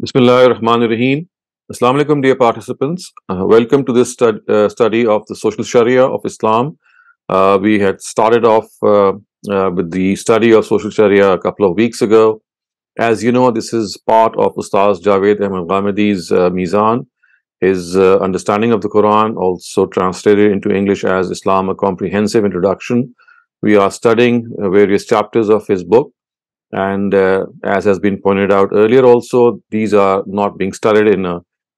Bismillahirrahmanirrahim. Assalamu alaikum, dear participants. Welcome to this study of the social Sharia of Islam. We had started off with the study of social Sharia a couple of weeks ago. As you know, this is part of Ustaz Javed Ahmed Ghamidi's Meezan, his understanding of the Quran, also translated into English as Islam, a Comprehensive Introduction. We are studying various chapters of his book. And as has been pointed out earlier, also these are not being studied in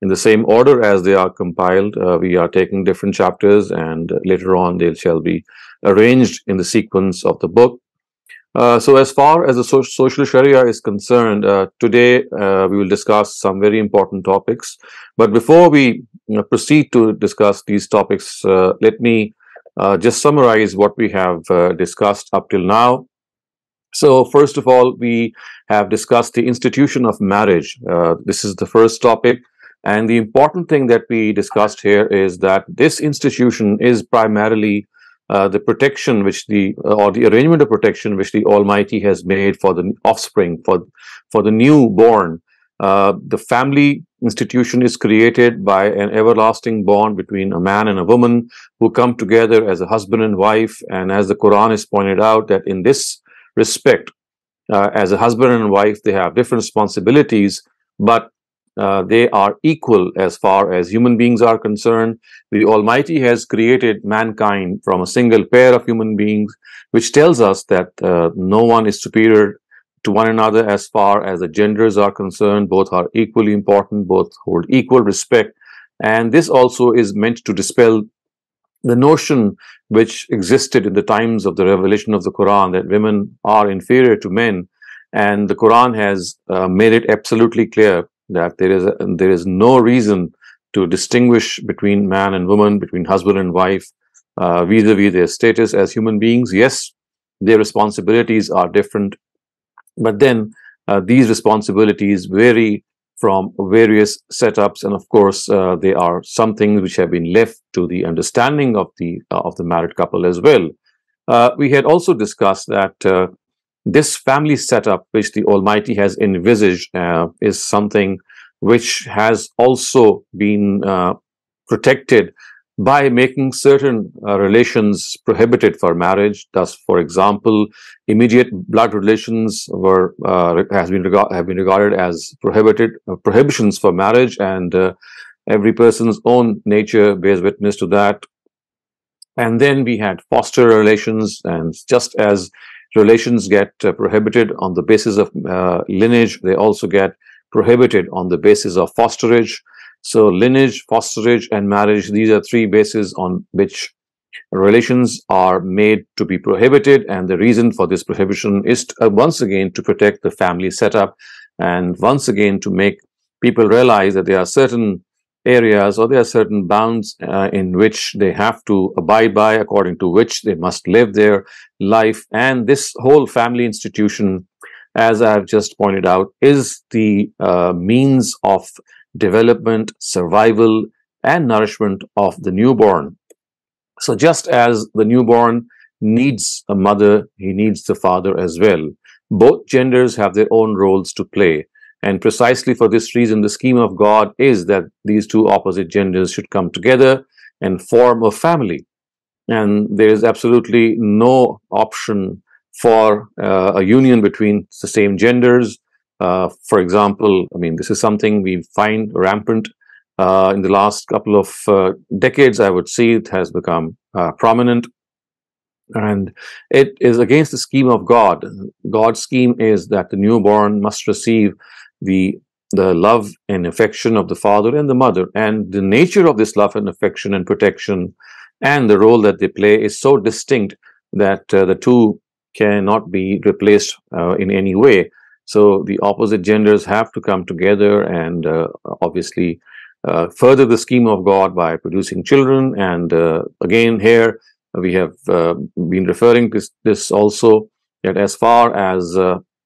the same order as they are compiled. We are taking different chapters, and later on they shall be arranged in the sequence of the book. So, as far as the social Sharia is concerned, today we will discuss some very important topics. But before we proceed to discuss these topics, let me just summarize what we have discussed up till now. So, first of all, we have discussed the institution of marriage. This is the first topic. And the important thing that we discussed here is that this institution is primarily the protection or the arrangement of protection which the Almighty has made for the offspring, for the newborn. The family institution is created by an everlasting bond between a man and a woman who come together as a husband and wife. And as the Quran has pointed out, that in this respect, as a husband and wife, they have different responsibilities, but they are equal as far as human beings are concerned. The Almighty has created mankind from a single pair of human beings, which tells us that no one is superior to one another as far as the genders are concerned. Both are equally important, both hold equal respect. And this also is meant to dispel the notion which existed in the times of the revelation of the Quran, that women are inferior to men. And the Quran has made it absolutely clear that there is no reason to distinguish between man and woman, between husband and wife, vis-a-vis their status as human beings. Yes, their responsibilities are different, but then these responsibilities vary from various setups, and of course they are some things which have been left to the understanding of the married couple as well. We had also discussed that this family setup which the Almighty has envisaged is something which has also been protected by making certain relations prohibited for marriage. Thus, for example, immediate blood relations have been regarded as prohibitions for marriage, and every person's own nature bears witness to that. And then we had foster relations, and just as relations get prohibited on the basis of lineage, they also get prohibited on the basis of fosterage. So lineage, fosterage, and marriage, these are three bases on which relations are made to be prohibited. And the reason for this prohibition is once again to protect the family setup, and once again to make people realize that there are certain areas or there are certain bounds in which they have to abide by, according to which they must live their life. And this whole family institution, as I've just pointed out, is the means of development, survival, and nourishment of the newborn. So just as the newborn needs a mother, he needs the father as well. Both genders have their own roles to play. And precisely for this reason, the scheme of God is that these two opposite genders should come together and form a family. And there is absolutely no option for a union between the same genders. For example, I mean, this is something we find rampant in the last couple of decades. I would say it has become prominent, and it is against the scheme of God. God's scheme is that the newborn must receive the love and affection of the father and the mother, and the nature of this love and affection and protection and the role that they play is so distinct that the two cannot be replaced in any way. So the opposite genders have to come together and obviously further the scheme of God by producing children. And again, here we have been referring to this also, that as far as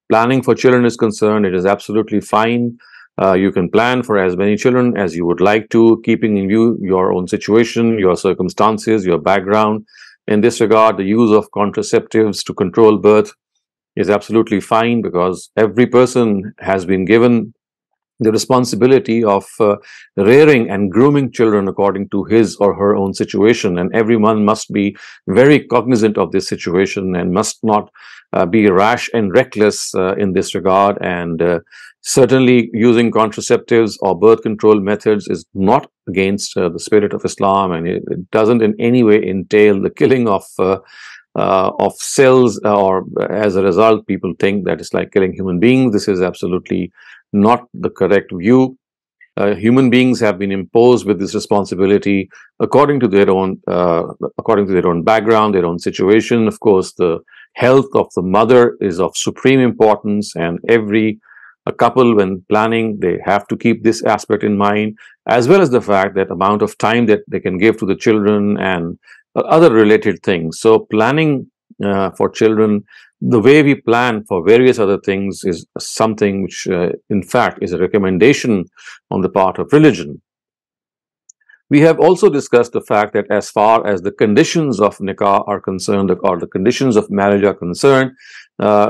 planning for children is concerned, it is absolutely fine. You can plan for as many children as you would like to, keeping in view your own situation, your circumstances, your background. In this regard, the use of contraceptives to control birth is absolutely fine, because every person has been given the responsibility of rearing and grooming children according to his or her own situation, and everyone must be very cognizant of this situation and must not be rash and reckless in this regard. And certainly using contraceptives or birth control methods is not against the spirit of Islam, and it doesn't in any way entail the killing of cells, or as a result people think that it's like killing human beings. This is absolutely not the correct view. Human beings have been imposed with this responsibility according to their own background, their own situation. Of course, the health of the mother is of supreme importance, and every couple, when planning, they have to keep this aspect in mind, as well as the fact that amount of time that they can give to the children and other related things. So planning for children, the way we plan for various other things, is something which in fact is a recommendation on the part of religion. We have also discussed the fact that as far as the conditions of nikah are concerned, or the conditions of marriage are concerned,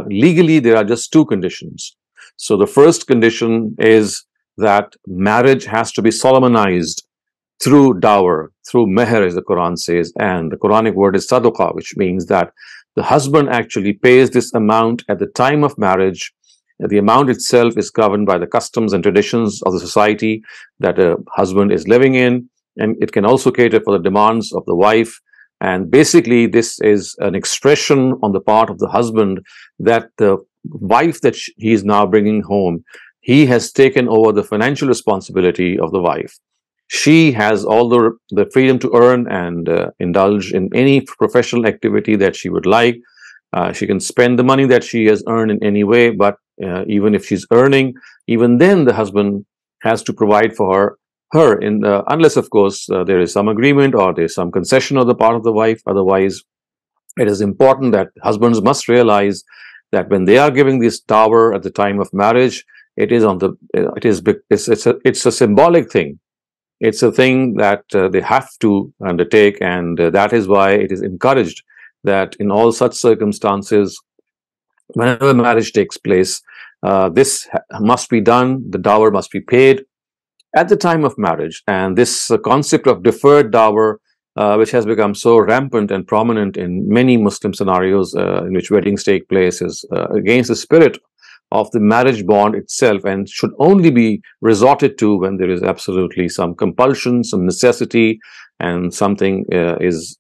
legally there are just two conditions. So the first condition is that marriage has to be solemnized through dower, through meher, as the Quran says, and the Quranic word is sadaqah, which means that the husband actually pays this amount at the time of marriage. The amount itself is governed by the customs and traditions of the society that a husband is living in, and it can also cater for the demands of the wife. And basically, this is an expression on the part of the husband that the wife that he is now bringing home, he has taken over the financial responsibility of the wife. She has all the freedom to earn and indulge in any professional activity that she would like. She can spend the money that she has earned in any way, but even if she's earning, even then the husband has to provide for her unless, of course, there is some agreement or there's some concession on the part of the wife. Otherwise, it is important that husbands must realize that when they are giving this dower at the time of marriage, it's a symbolic thing. It's a thing that they have to undertake, and that is why it is encouraged that in all such circumstances, whenever marriage takes place, this must be done. The dower must be paid at the time of marriage. And this concept of deferred dower, which has become so rampant and prominent in many Muslim scenarios in which weddings take place, is against the spirit of the marriage bond itself, and should only be resorted to when there is absolutely some compulsion, some necessity, and something is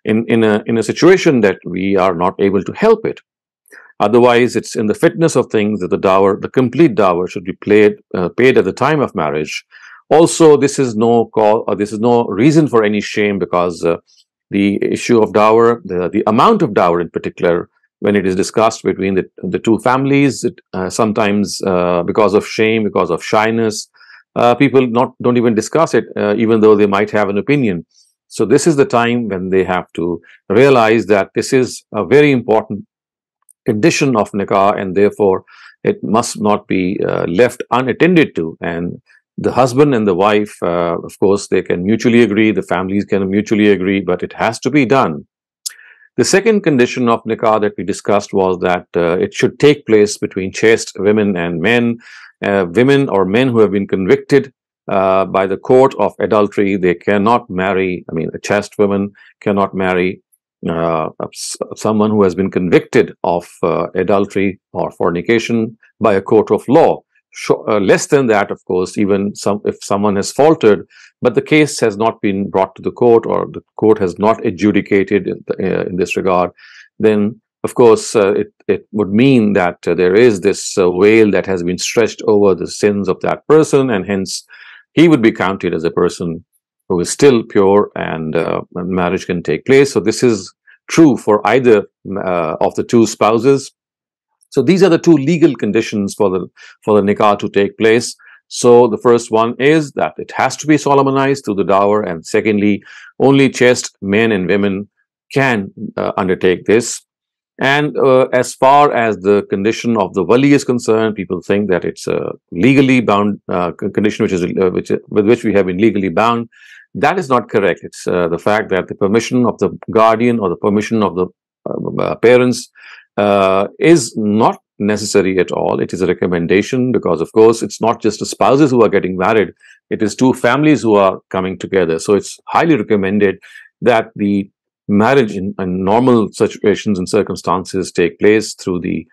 in a situation that we are not able to help it. Otherwise, it's in the fitness of things that the complete dower should be paid at the time of marriage. Also, this is no reason for any shame, because the issue of dower, the amount of dower in particular, when it is discussed between the two families, sometimes because of shame, because of shyness, people don't even discuss it, even though they might have an opinion. So this is the time when they have to realize that this is a very important condition of nikah, and therefore it must not be left unattended to. And the husband and the wife, of course, they can mutually agree, the families can mutually agree, but it has to be done. The second condition of nikah that we discussed was that it should take place between chaste women and men. Women or men who have been convicted by the court of adultery, they cannot marry. A chaste woman cannot marry someone who has been convicted of adultery or fornication by a court of law. Less than that, of course, even if someone has faltered, but the case has not been brought to the court, or the court has not adjudicated in this regard, then of course it would mean that there is this veil that has been stretched over the sins of that person, and hence he would be counted as a person who is still pure, and marriage can take place. So this is true for either of the two spouses. So these are the two legal conditions for the nikah to take place. So the first one is that it has to be solemnized through the dower, and secondly, only chaste men and women can undertake this. And as far as the condition of the wali is concerned, people think that it's a legally bound condition, with which we have been legally bound. That is not correct. It's the fact that the permission of the guardian or the permission of the parents is not necessary at all. It is a recommendation because, of course, it's not just the spouses who are getting married. It is two families who are coming together. So it's highly recommended that the marriage in normal situations and circumstances take place through the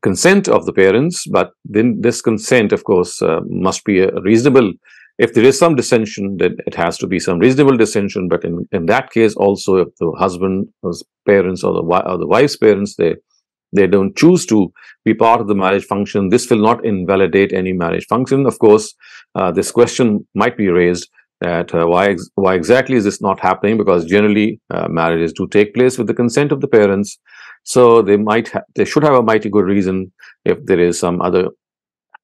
consent of the parents. But then this consent, of course, must be a reasonable. If there is some dissension, then it has to be some reasonable dissension. But in that case, also, if the husband's parents or the wife's parents, they don't choose to be part of the marriage function, this will not invalidate any marriage function. Of course, this question might be raised that why exactly is this not happening? Because generally marriages do take place with the consent of the parents. So they should have a mighty good reason if there is some other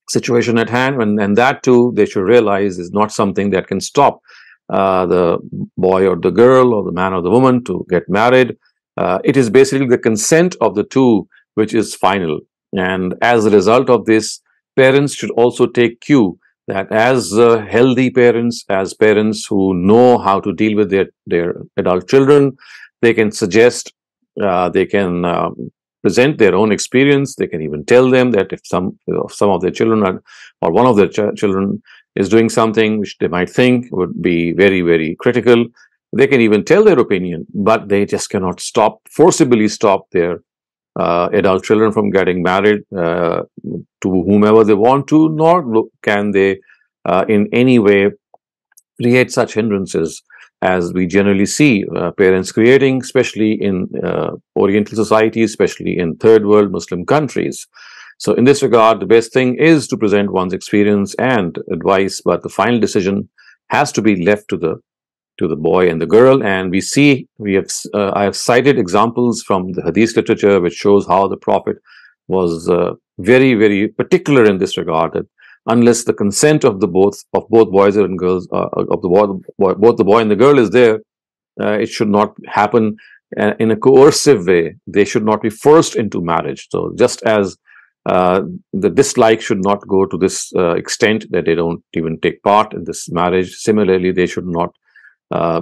situation at hand, and that too they should realize is not something that can stop the boy or the girl or the man or the woman to get married. It is basically the consent of the two which is final, and as a result of this, parents should also take cue that as healthy parents, as parents who know how to deal with their adult children, they can suggest, they can present their own experience. They can even tell them that if some of their children or one of their children is doing something which they might think would be very, very critical, they can even tell their opinion, but they just cannot forcibly stop their adult children from getting married to whomever they want to, nor can they in any way create such hindrances as we generally see parents creating, especially in Oriental societies, especially in third world Muslim countries. So in this regard, the best thing is to present one's experience and advice, but the final decision has to be left to the boy and the girl. And I have cited examples from the Hadith literature which shows how the Prophet was very, very particular in this regard, that unless the consent of both boys and girls, both the boy and the girl is there, it should not happen in a coercive way. They should not be forced into marriage. So just as the dislike should not go to this extent that they don't even take part in this marriage, similarly, they should not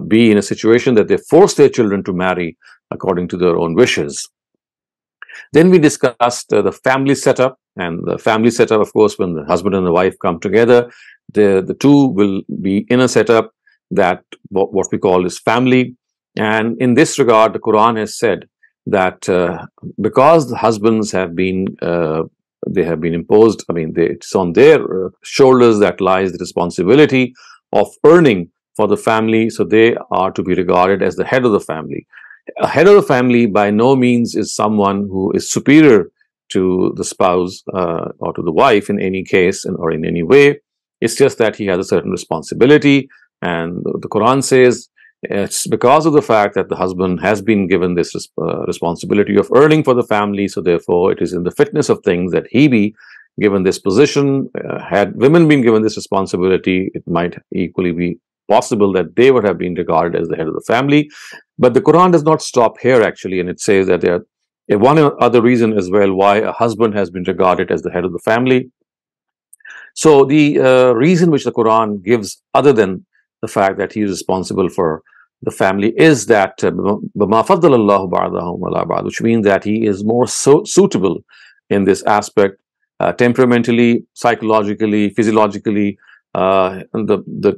be in a situation that they force their children to marry according to their own wishes. Then we discussed the family setup. And the family setup, of course, when the husband and the wife come together, the two will be in a setup that what we call is family. And in this regard, the Quran has said that because the husbands have been imposed, it's on their shoulders that lies the responsibility of earning for the family, so they are to be regarded as the head of the family. A head of the family by no means is someone who is superior to the spouse or to the wife in any case or in any way. It's just that he has a certain responsibility, and the Quran says it's because of the fact that the husband has been given this responsibility of earning for the family, so therefore it is in the fitness of things that he be given this position. Had women been given this responsibility, it might equally be possible that they would have been regarded as the head of the family. But the Quran does not stop here, actually, and it says that there are one other reason as well why a husband has been regarded as the head of the family. So the reason which the Quran gives, other than the fact that he is responsible for the family, is that which means that he is more suitable in this aspect, temperamentally, psychologically, physiologically, and the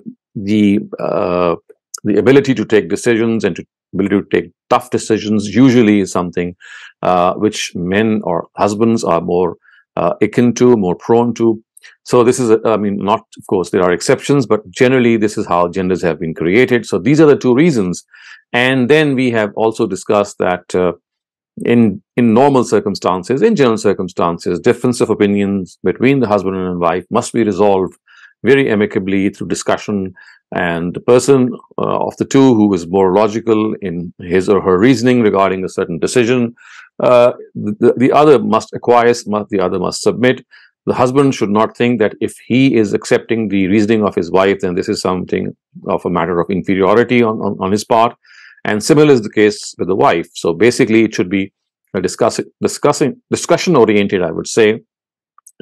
ability to take decisions and to ability to take tough decisions usually is something which men or husbands are more akin to, more prone to. So this is, not, of course, there are exceptions, but generally this is how genders have been created. So these are the two reasons. And then we have also discussed that in normal circumstances, in general circumstances, difference of opinions between the husband and wife must be resolved very amicably through discussion, and the person of the two who is more logical in his or her reasoning regarding a certain decision, the other must acquiesce, the other must submit. The husband should not think that if he is accepting the reasoning of his wife, then this is something of a matter of inferiority on his part. And similar is the case with the wife. So basically, it should be a discussion oriented, I would say.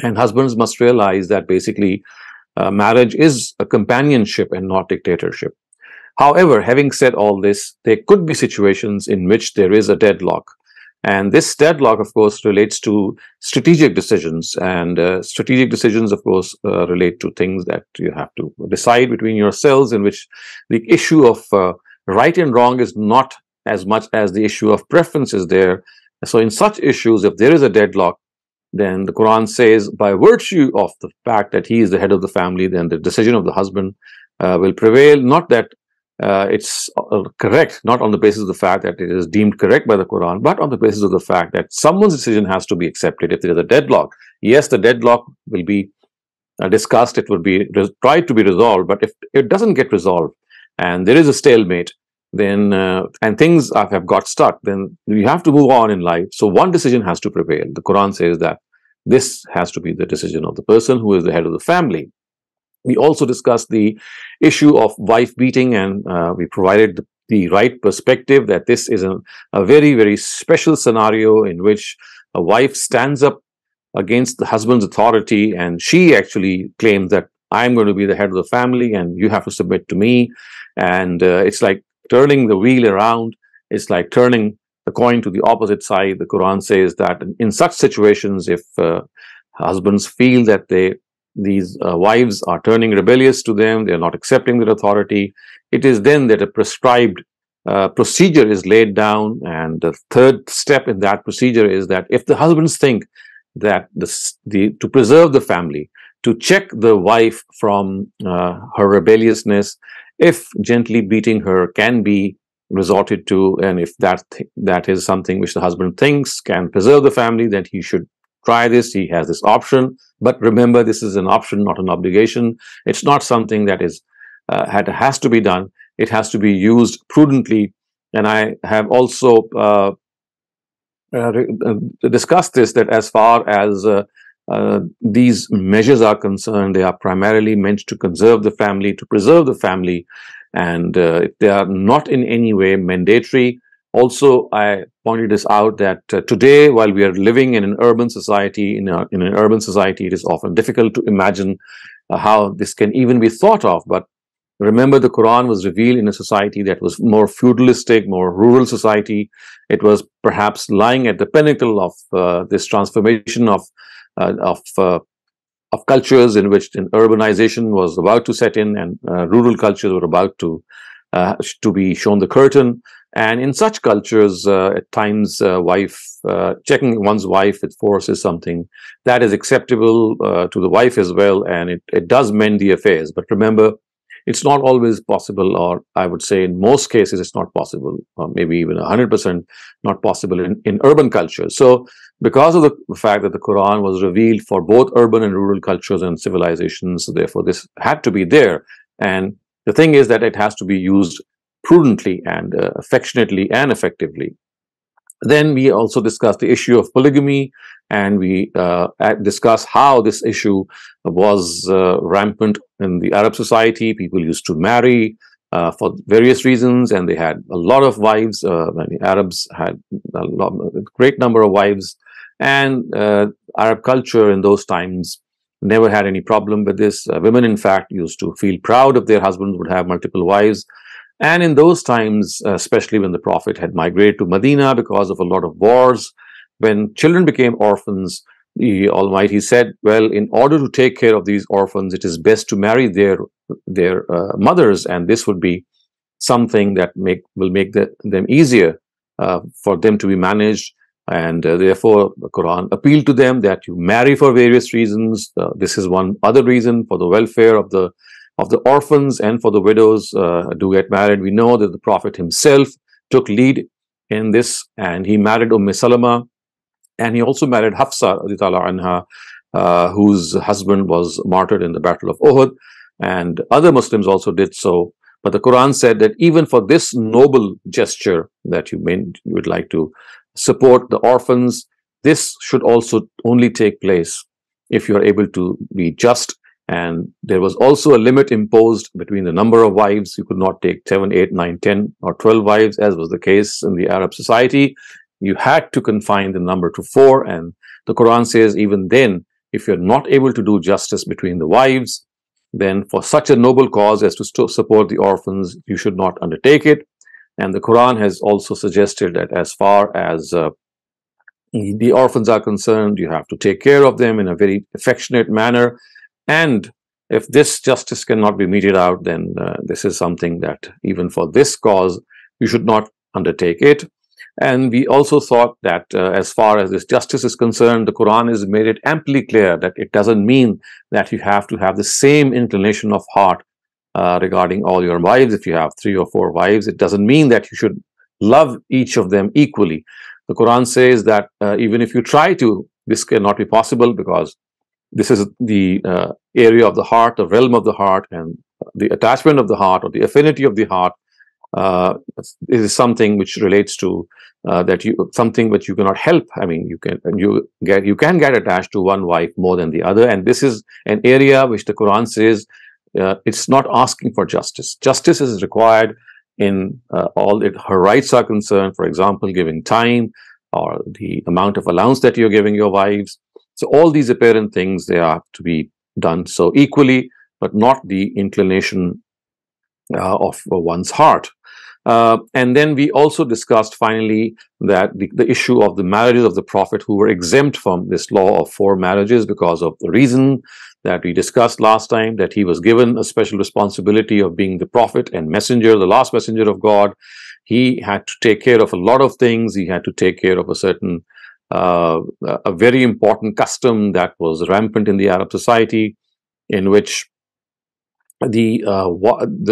And husbands must realize that basically marriage is a companionship and not dictatorship. However, having said all this, there could be situations in which there is a deadlock. And this deadlock, of course, relates to strategic decisions. And strategic decisions, of course, relate to things that you have to decide between yourselves, in which the issue of right and wrong is not as much as the issue of preference is there. So in such issues, if there is a deadlock, then the Quran says, by virtue of the fact that he is the head of the family, then the decision of the husband will prevail. Not that it's correct, not on the basis of the fact that it is deemed correct by the Quran, but on the basis of the fact that someone's decision has to be accepted. If there is a deadlock, yes, the deadlock will be discussed, it will be tried to be resolved, but if it doesn't get resolved and there is a stalemate, then and things have got stuck, then you have to move on in life. So one decision has to prevail. The Quran says that this has to be the decision of the person who is the head of the family. We also discussed the issue of wife beating, and we provided the right perspective that this is a very, very special scenario in which a wife stands up against the husband's authority, and she actually claims that I'm going to be the head of the family and you have to submit to me. And it's like turning the wheel around. It's like turning the coin to the opposite side. The Quran says that in such situations, if husbands feel that these wives are turning rebellious to them, they are not accepting their authority, it is then that a prescribed procedure is laid down. And the third step in that procedure is that if the husbands think that to preserve the family, to check the wife from her rebelliousness, if gently beating her can be resorted to, and if that is something which the husband thinks can preserve the family, then he should try this. He has this option. But remember, this is an option, not an obligation. It's not something that is has to be done. It has to be used prudently. And I have also discussed this, that as far as these measures are concerned, they are primarily meant to conserve the family, to preserve the family, and they are not in any way mandatory. Also, I pointed this out that today, while we are living in an urban society, in an urban society, it is often difficult to imagine how this can even be thought of. But remember, the Quran was revealed in a society that was more feudalistic, more rural society. It was perhaps lying at the pinnacle of this transformation of cultures, in which urbanization was about to set in, and rural cultures were about to be shown the curtain. And in such cultures, at times, checking one's wife with force is something that is acceptable to the wife as well, and it does mend the affairs. But remember, it's not always possible, or I would say in most cases it's not possible, or maybe even 100% not possible in urban cultures. So because of the fact that the Quran was revealed for both urban and rural cultures and civilizations, therefore this had to be there. And the thing is that it has to be used prudently and affectionately and effectively. Then we also discussed the issue of polygamy, and we discussed how this issue was rampant in the Arab society. People used to marry for various reasons, and they had a lot of wives. The Arabs had a great number of wives, and Arab culture in those times never had any problem with this. Women, in fact, used to feel proud if their husbands would have multiple wives. And in those times, especially when the Prophet had migrated to Medina because of a lot of wars, when children became orphans, the Almighty said, well, in order to take care of these orphans, it is best to marry their mothers, and this would be something that will make them easier for them to be managed. And therefore, the Quran appealed to them that you marry for various reasons. This is one other reason, for the welfare of the orphans and for the widows do get married. We know that the Prophet himself took lead in this, and he married Salama, and he also married Hafsa anha, whose husband was martyred in the Battle of Uhud, and other Muslims also did so. But the Quran said that even for this noble gesture that you would like to support the orphans, this should also only take place if you are able to be just. And there was also a limit imposed between the number of wives. You could not take 7, 8, 9, 10 or 12 wives, as was the case in the Arab society. You had to confine the number to 4. And the Quran says even then, if you're not able to do justice between the wives, then for such a noble cause as to support the orphans, you should not undertake it. And the Quran has also suggested that as far as the orphans are concerned, you have to take care of them in a very affectionate manner. And if this justice cannot be meted out, then this is something that even for this cause, you should not undertake it. And we also thought that as far as this justice is concerned, the Quran has made it amply clear that it doesn't mean that you have to have the same inclination of heart regarding all your wives. If you have 3 or 4 wives, it doesn't mean that you should love each of them equally. The Quran says that even if you try to, this cannot be possible, because this is the area of the heart, the realm of the heart, and the attachment of the heart, or the affinity of the heart is something which relates to something which you cannot help. I mean, you can get attached to one wife more than the other, and this is an area which the Quran says it's not asking for justice. Justice is required in all her rights are concerned. For example, giving time, or the amount of allowance that you're giving your wives. So all these apparent things, they are to be done so equally, but not the inclination of one's heart. And then we also discussed finally that the issue of the marriages of the Prophet who were exempt from this law of 4 marriages because of the reason that we discussed last time, that he was given a special responsibility of being the Prophet and messenger, the last messenger of God. He had to take care of a lot of things. He had to take care of a certain, a very important custom that was rampant in the Arab society, in which the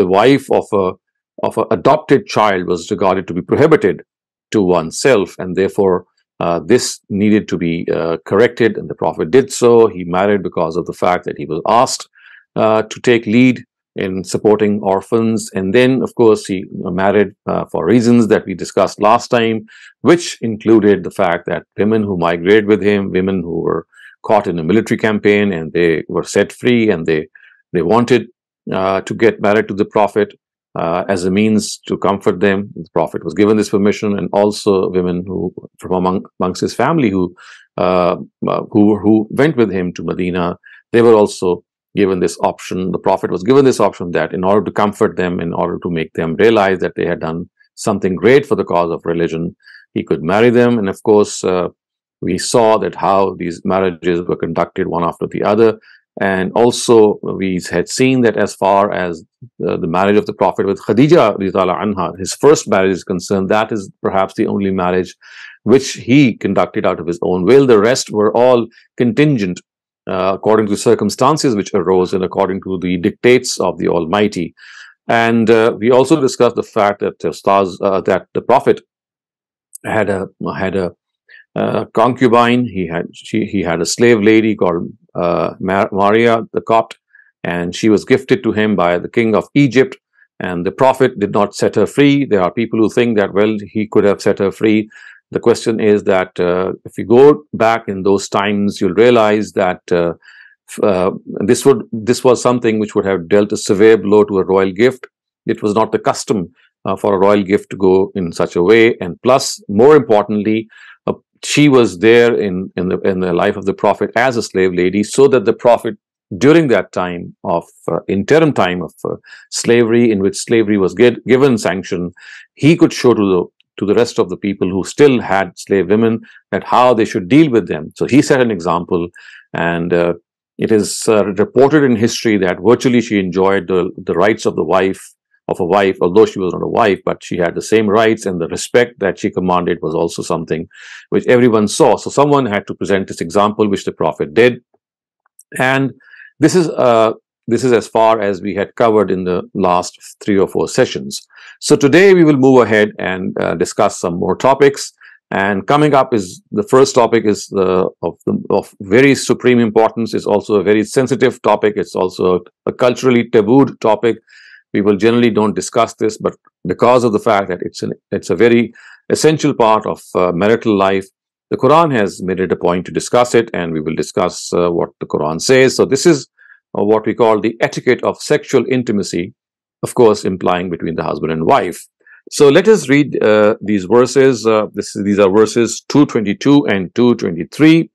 wife of an adopted child was regarded to be prohibited to oneself, and therefore this needed to be corrected, and the Prophet did so. He married because of the fact that he was asked to take lead in supporting orphans, and then of course he married for reasons that we discussed last time, which included the fact that women who migrated with him, women who were caught in a military campaign and they were set free, and they wanted to get married to the Prophet as a means to comfort them. The Prophet was given this permission, and also women who from amongst his family who went with him to Medina, they were also given this option. The Prophet was given this option that in order to comfort them, in order to make them realize that they had done something great for the cause of religion, he could marry them. And of course, we saw that how these marriages were conducted one after the other. And also we had seen that as far as the marriage of the Prophet with Khadija radhiyallahu anha, his first marriage is concerned, that is perhaps the only marriage which he conducted out of his own will. The rest were all contingent according to circumstances which arose and according to the dictates of the Almighty. And we also discussed the fact that that the Prophet had a concubine. He had a slave lady called Maria the Copt, and she was gifted to him by the king of Egypt, and the Prophet did not set her free. There are people who think that, well, he could have set her free. The question is that if you go back in those times, you'll realize that this was something which would have dealt a severe blow to a royal gift. It was not the custom for a royal gift to go in such a way. And plus, more importantly, she was there in the life of the Prophet as a slave lady, so that the Prophet, during that time of interim time of slavery, in which slavery was given sanction, he could show to the rest of the people who still had slave women that how they should deal with them. So he set an example, and it is reported in history that virtually she enjoyed the rights of a wife, although she was not a wife, but she had the same rights, and the respect that she commanded was also something which everyone saw. So someone had to present this example, which the Prophet did. And this is as far as we had covered in the last 3 or 4 sessions. So today we will move ahead and discuss some more topics. And coming up is the first topic is of very supreme importance. It's also a very sensitive topic. It's also a culturally tabooed topic. People generally don't discuss this, but because of the fact that it's a very essential part of marital life, the Quran has made it a point to discuss it, and we will discuss what the Quran says. So this is what we call the etiquette of sexual intimacy, of course, implying between the husband and wife. So let us read these verses. These are verses 222 and 223.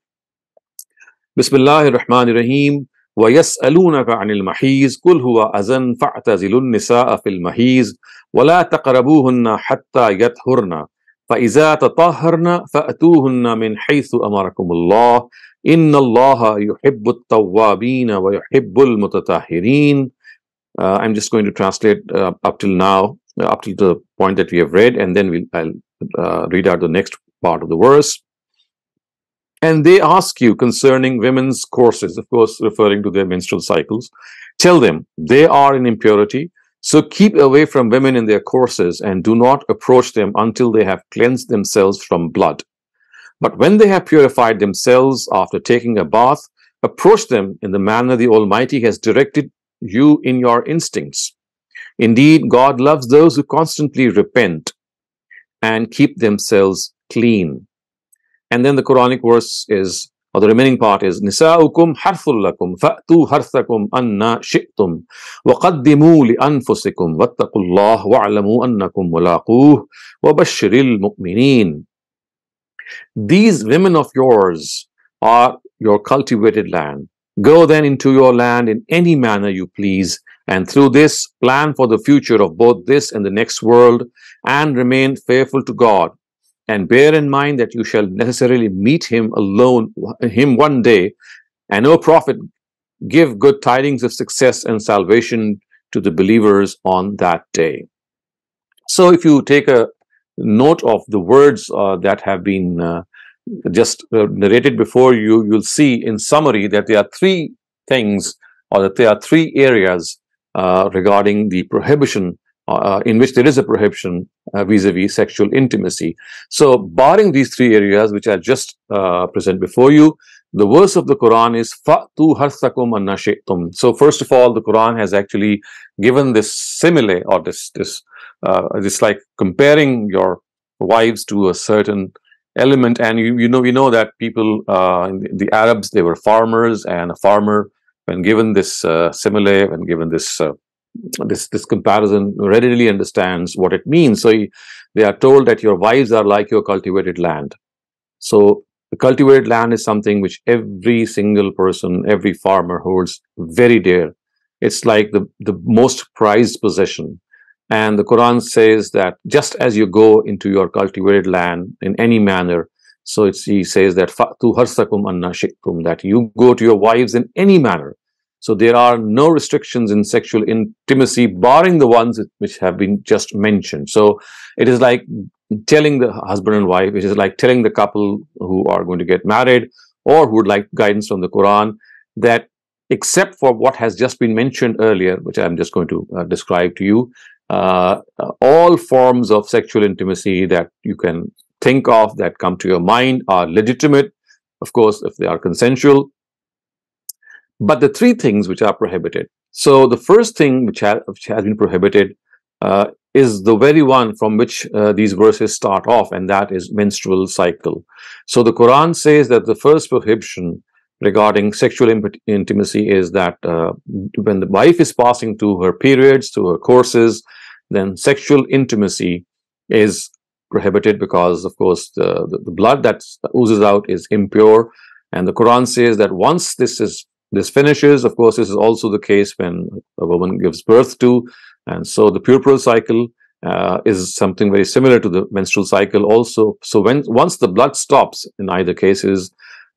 Bismillahir Rahmanir Rahim. وَيَسْأَلُونَكَ عَنِ الْمَحِيزِ قُلْ هُوَ أَذًى فَاعْتَزِلُوا النِّسَاءَ فِي الْمَحِيزِ وَلَا تَقْرَبُوهُنَّ حَتَّى يَطْهُرْنَ فَإِذَا تَطَهَّرْنَ فَأْتُوهُنَّ مِنْ حَيْثُ أَمَرَكُمُ اللَّهُ إِنَّ اللَّهَ يُحِبُّ التَّوَّابِينَ وَيُحِبُّ الْمُتَطَهِّرِينَ. I'm just going to translate up till now, up to the point that we have read, and then I'll read out the next part of the verse. And they ask you concerning women's courses, of course, referring to their menstrual cycles. Tell them they are in impurity, so keep away from women in their courses and do not approach them until they have cleansed themselves from blood. But when they have purified themselves after taking a bath, approach them in the manner the Almighty has directed you in your instincts. Indeed, God loves those who constantly repent and keep themselves clean. And then the Quranic verse is, or the remaining part is, Nisa'ukum harthul lakum fa'tu harthakum anna shi'tum wa qaddimu li anfusikum wattaqullah wa'alamu annakum mulaquh wa bashiril mu'mineen. These women of yours are your cultivated land. Go then into your land in any manner you please, and through this plan for the future of both this and the next world, and remain faithful to God. And bear in mind that you shall necessarily meet him one day. And O Prophet, give good tidings of success and salvation to the believers on that day. So if you take a note of the words that have been just narrated before you, you'll see in summary that there are three things, or that there are three areas regarding the prohibition, in which there is a prohibition vis-a-vis sexual intimacy. So barring these three areas which I just present before you, the verse of the Quran is فَأْتُوا هَرْثَكُمْ أَنَّ شِئْتُمْ. So first of all, the Quran has actually given this simile, or this like comparing your wives to a certain element. And we know that people, the Arabs, they were farmers, and a farmer, when given this simile, when given this comparison, readily understands what it means. So they are told that your wives are like your cultivated land. So the cultivated land is something which every single person, every farmer holds very dear. It's like the most prized possession. And the Quran says that just as you go into your cultivated land in any manner, so he says that فَأْتُوا هَرْثَكُمْ أَنَّ شِئْتُمْ, that you go to your wives in any manner. So there are no restrictions in sexual intimacy, barring the ones which have been just mentioned. So it is like telling the husband and wife, it is like telling the couple who are going to get married or who would like guidance from the Quran, that except for what has just been mentioned earlier, which I'm just going to describe to you, all forms of sexual intimacy that you can think of that come to your mind are legitimate, of course, if they are consensual. But the three things which are prohibited. So the first thing which has been prohibited is the very one from which these verses start off, and that is menstrual cycle. So the Quran says that the first prohibition regarding sexual intimacy is that when the wife is passing through her periods, through her courses, then sexual intimacy is prohibited, because of course the blood that oozes out is impure. And the Quran says that once this finishes, of course this is also the case when a woman gives birth to, and so the puerperal cycle is something very similar to the menstrual cycle also. So once the blood stops in either cases,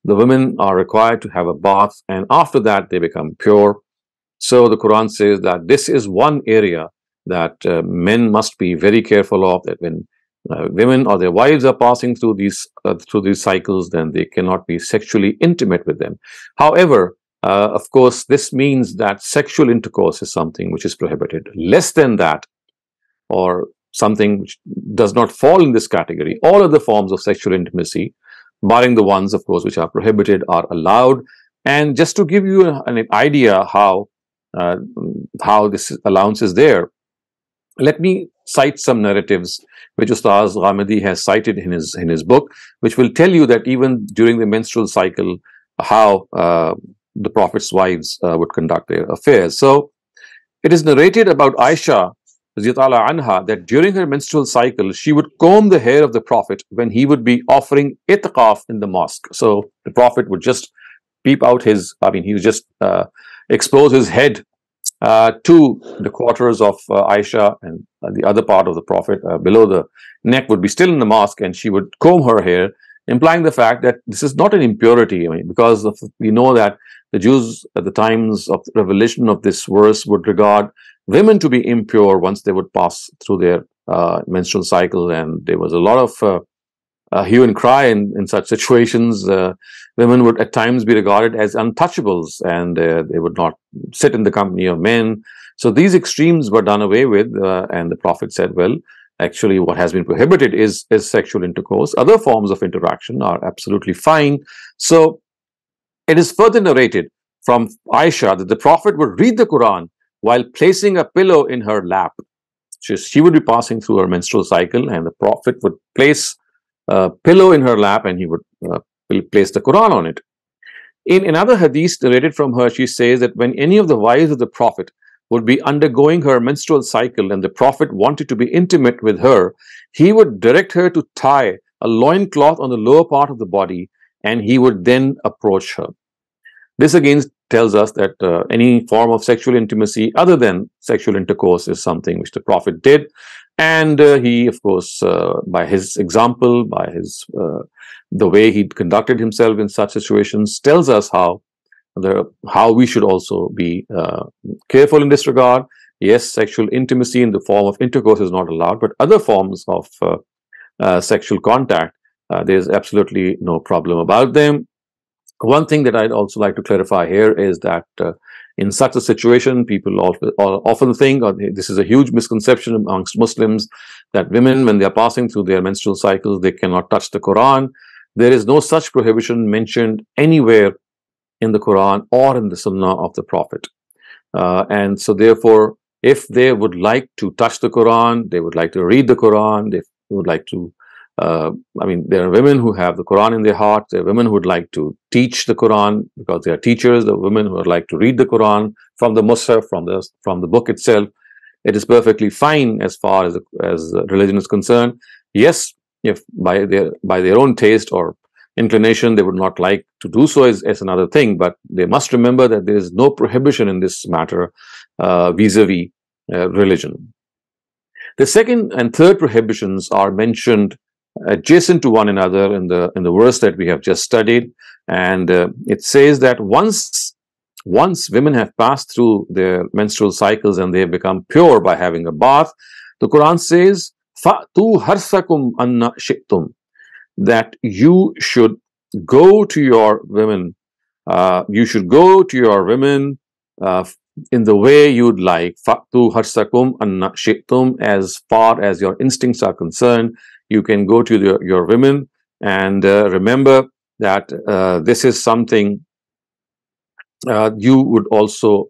the women are required to have a bath, and after that they become pure. So the Quran says that this is one area that men must be very careful of, that when women or their wives are passing through these cycles, then they cannot be sexually intimate with them. However, of course, this means that sexual intercourse is something which is prohibited. Less than that, or something which does not fall in this category, all other forms of sexual intimacy, barring the ones, of course, which are prohibited, are allowed. And just to give you an idea how this allowance is there, let me cite some narratives which Ustaz Ghamidi has cited in his book, which will tell you that even during the menstrual cycle, how the Prophet's wives would conduct their affairs. So it is narrated about Aisha anha that during her menstrual cycle, she would comb the hair of the Prophet when he would be offering itikaf in the mosque. So the Prophet would just peep out he would just expose his head to the quarters of Aisha, and the other part of the Prophet below the neck would be still in the mosque, and she would comb her hair, implying the fact that this is not an impurity. I mean, because we know that the Jews at the times of the revelation of this verse would regard women to be impure once they would pass through their menstrual cycle, and there was a lot of hue and cry in such situations. Women would at times be regarded as untouchables, and they would not sit in the company of men. So these extremes were done away with, and the Prophet said, well, actually what has been prohibited is sexual intercourse. Other forms of interaction are absolutely fine. So it is further narrated from Aisha that the Prophet would read the Quran while placing a pillow in her lap. She would be passing through her menstrual cycle, and the Prophet would place a pillow in her lap, and he would place the Quran on it. In another hadith narrated from her, she says that when any of the wives of the Prophet would be undergoing her menstrual cycle and the Prophet wanted to be intimate with her, he would direct her to tie a loincloth on the lower part of the body, and he would then approach her. This again tells us that any form of sexual intimacy other than sexual intercourse is something which the Prophet did. And he, of course, by his example, by his the way he conducted himself in such situations, tells us how we should also be careful in this regard. Yes, sexual intimacy in the form of intercourse is not allowed, but other forms of sexual contact, there's absolutely no problem about them. One thing that I'd also like to clarify here is that in such a situation, people often think, or this is a huge misconception amongst Muslims, that women, when they are passing through their menstrual cycles, they cannot touch the Quran. There is no such prohibition mentioned anywhere in the Quran or in the Sunnah of the Prophet. And so therefore, if they would like to touch the Quran, they would like to read the Quran, they would like to there are women who have the Quran in their heart. There are women who would like to teach the Quran because they are teachers. There are women who would like to read the Quran from the Mus'haf, from the book itself. It is perfectly fine as far as religion is concerned. Yes, if by their own taste or inclination they would not like to do so is another thing. But they must remember that there is no prohibition in this matter vis-a-vis religion. The second and third prohibitions are mentioned adjacent to one another in the verse that we have just studied, and it says that once women have passed through their menstrual cycles and they have become pure by having a bath, the Quran says فَأْتُوا حَرْثَكُمْ أَنَّ شِئْتُمْ, that you should go to your women, in the way you'd like. فَأْتُوا حَرْثَكُمْ أَنَّ شِئْتُمْ, as far as your instincts are concerned, you can go to your women. And remember that this is something you would also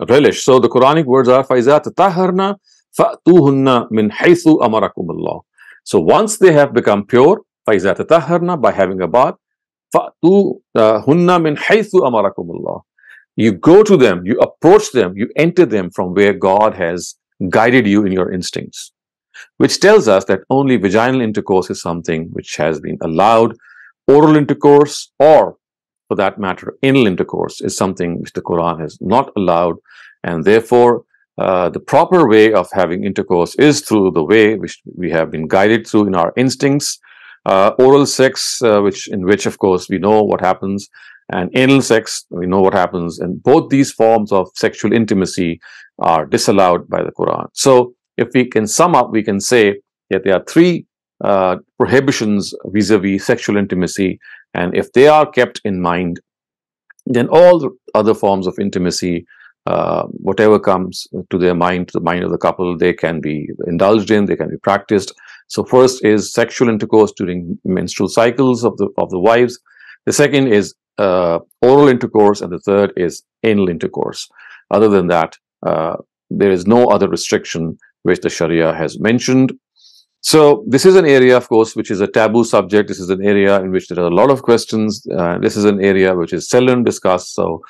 relish. So the Quranic words are فَإِذَا تَطَهَّرْنَ فَأْتُوهُنَّ مِنْ حَيْثُ أَمَرَكُمُ اللَّهُ. So once they have become pure, فَإِذَا تَطَهَّرْنَ, by having a bath, فَأْتُوهُنَّ مِنْ حَيْثُ أَمَرَكُمُ اللَّهُ. You go to them, you approach them, you enter them from where God has guided you in your instincts, which tells us that only vaginal intercourse is something which has been allowed. Oral intercourse, or for that matter, anal intercourse, is something which the Quran has not allowed. And therefore, the proper way of having intercourse is through the way which we have been guided through in our instincts. Oral sex, in which of course we know what happens, and anal sex, we know what happens, and both these forms of sexual intimacy are disallowed by the Quran. So if we can sum up, we can say that there are three prohibitions vis-a-vis sexual intimacy, and if they are kept in mind, then all the other forms of intimacy, whatever comes to their mind, to the mind of the couple, they can be indulged in, they can be practiced. So first is sexual intercourse during menstrual cycles of the wives. The second is oral intercourse, and the third is anal intercourse. Other than that, there is no other restriction which the Sharia has mentioned. So this is an area, of course, which is a taboo subject. This is an area in which there are a lot of questions. This is an area which is seldom discussed. So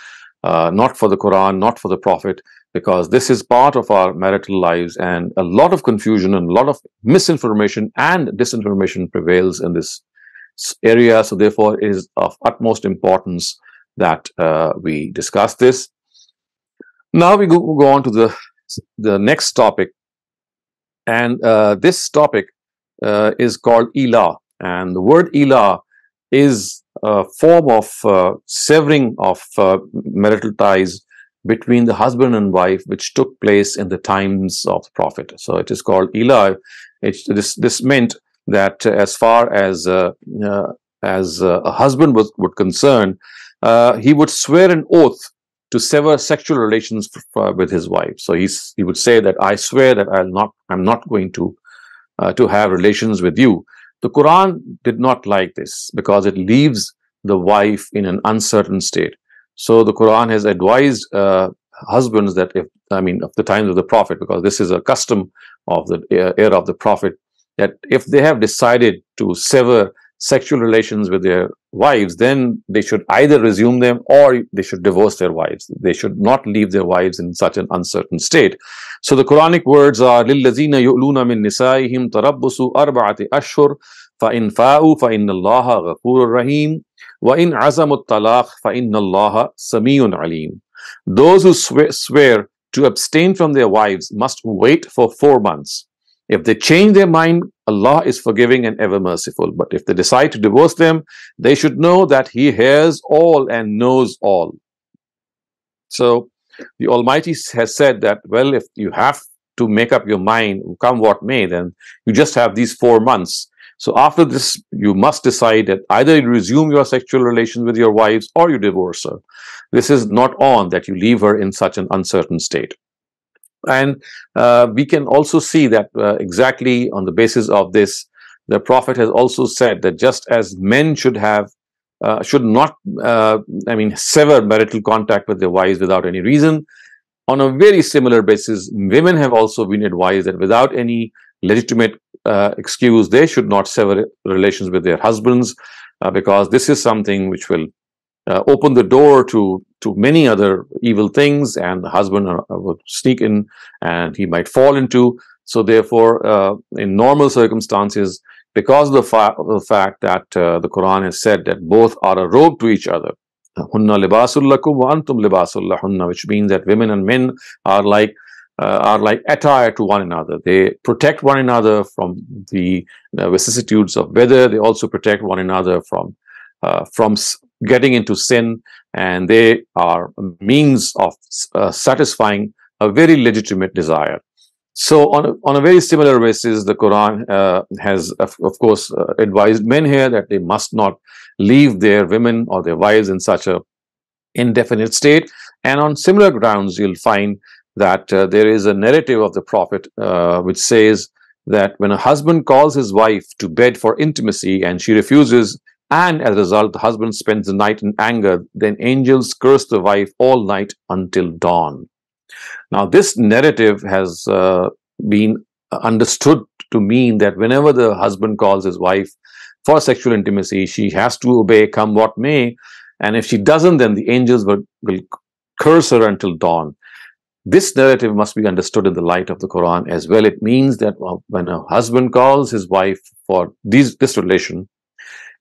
not for the Quran, not for the Prophet, because this is part of our marital lives, and a lot of confusion and a lot of misinformation and disinformation prevails in this area. So therefore, it is of utmost importance that we discuss this. Now we go on to the next topic, and this topic is called ilah, and the word ilah is a form of severing of marital ties between the husband and wife, which took place in the times of the Prophet. So it is called ilah. This meant that as far as a husband would concern, he would swear an oath to sever sexual relations with his wife. So he would say that I swear that I'm not going to have relations with you. The Quran did not like this because it leaves the wife in an uncertain state. So the Quran has advised husbands that of the times of the Prophet, because this is a custom of the era of the Prophet, that if they have decided to sever sexual relations with their wives, then they should either resume them or they should divorce their wives. They should not leave their wives in such an uncertain state. So the Quranic words are لِلَّذِينَ يُؤْلُونَ مِن نِسَائِهِمْ تَرَبُّصُ أَرْبَعَةِ أَشْهُرٍ فَإِنْ فَاءُوا فَإِنَّ اللَّهَ غَفُورٌ رَحِيمٌ وَإِنْ عَزَمُوا الطَّلَاقَ فَإِنَّ اللَّهَ سَمِيعٌ عَلِيمٌ. Those who swear to abstain from their wives must wait for 4 months. If they change their mind, Allah is forgiving and ever merciful. But if they decide to divorce them, they should know that He hears all and knows all. So the Almighty has said that, well, if you have to make up your mind, come what may, then you just have these 4 months. So after this, you must decide that either you resume your sexual relations with your wives or you divorce her. This is not on that you leave her in such an uncertain state. And we can also see that exactly on the basis of this, the Prophet has also said that just as men should not sever marital contact with their wives without any reason, on a very similar basis, women have also been advised that without any legitimate excuse, they should not sever relations with their husbands, because this is something which will open the door to many other evil things, and the husband would sneak in and he might fall into. So therefore, in normal circumstances, because of the fact that the Quran has said that both are a robe to each other, hunna libasul lakum wa antum libasul lahunna, which means that women and men are like attire to one another. They protect one another from the vicissitudes of weather. They also protect one another from getting into sin, and they are a means of satisfying a very legitimate desire. So on a very similar basis, the Quran has of course advised men here that they must not leave their women or their wives in such a indefinite state. And on similar grounds, you'll find that there is a narrative of the Prophet which says that when a husband calls his wife to bed for intimacy and she refuses, and as a result the husband spends the night in anger, then angels curse the wife all night until dawn. Now this narrative has been understood to mean that whenever the husband calls his wife for sexual intimacy, she has to obey come what may, and if she doesn't, then the angels will curse her until dawn. This narrative must be understood in the light of the Quran as well. It means that when a husband calls his wife for this relation,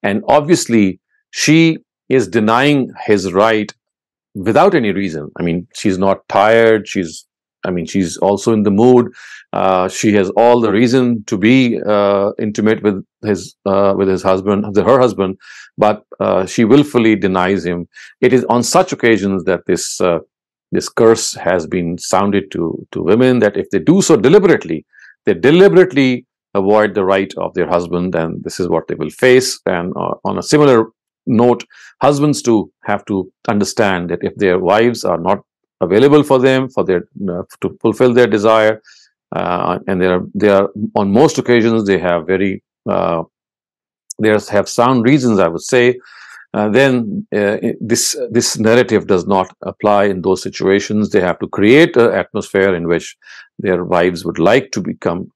and obviously she is denying his right without any reason. I mean, she's not tired. She's also in the mood. She has all the reason to be intimate with his husband, her husband, but she willfully denies him. It is on such occasions that this curse has been sounded to women, that if they do so deliberately, they deliberately avoid the right of their husband, and this is what they will face. And on a similar note, husbands too have to understand that if their wives are not available for them to fulfill their desire, and they are on most occasions they have have sound reasons, I would say, then this narrative does not apply in those situations. They have to create an atmosphere in which their wives would like to become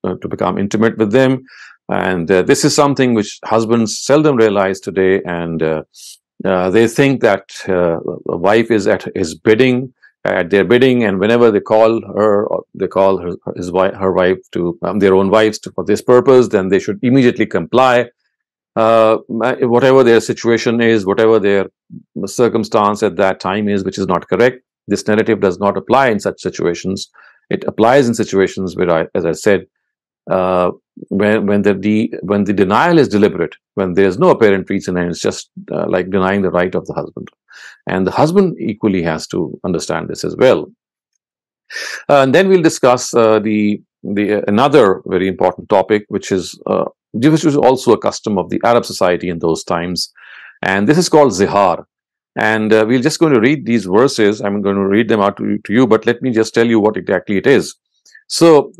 intimate with them, and this is something which husbands seldom realize today, and they think that a wife is at their bidding, and whenever they call her, or they call her wife to their own wives for this purpose, then they should immediately comply. Whatever their situation is, whatever their circumstance at that time is, which is not correct, This narrative does not apply in such situations. It applies in situations where, as I said, when the denial is deliberate, when there is no apparent reason, and it's just like denying the right of the husband, and the husband equally has to understand this as well. And then we'll discuss the another very important topic, which was also a custom of the Arab society in those times, and this is called zihar. And we're just going to read these verses. I'm going to read them out to you, but let me just tell you what exactly it is. So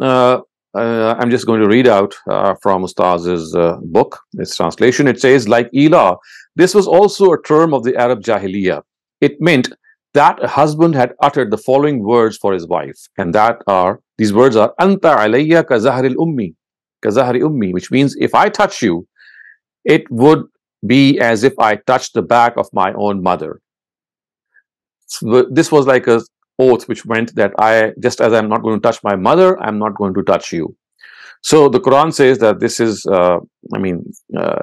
I'm just going to read out from Ustaz's book, its translation. It says, like Ila, this was also a term of the Arab Jahiliyyah. It meant that a husband had uttered the following words for his wife, and these words are Anta alayya ka zahril ummi, which means if I touch you, it would be as if I touched the back of my own mother. So this was like a oath which meant that just as I'm not going to touch my mother, I'm not going to touch you. So the Quran says that this is,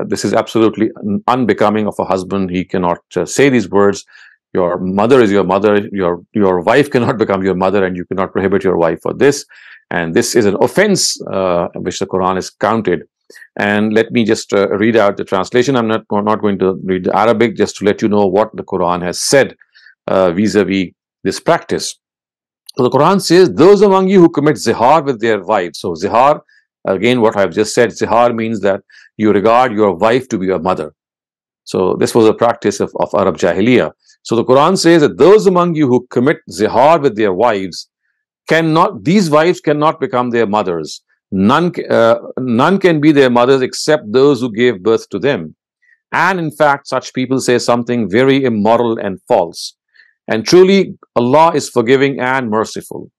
this is absolutely unbecoming of a husband. He cannot say these words. Your mother is your mother. Your wife cannot become your mother, and you cannot prohibit your wife for this. And this is an offense which the Quran is counted. And let me just read out the translation. I'm not going to read the Arabic, just to let you know what the Quran has said vis-a-vis this practice. So the Quran says, those among you who commit zihar with their wives. So zihar, again, what I've just said, zihar means that you regard your wife to be your mother. So this was a practice of Arab Jahiliyyah. So the Quran says that those among you who commit zihar with their wives these wives cannot become their mothers. None can be their mothers except those who gave birth to them. And in fact, such people say something very immoral and false. And truly, Allah is forgiving and merciful.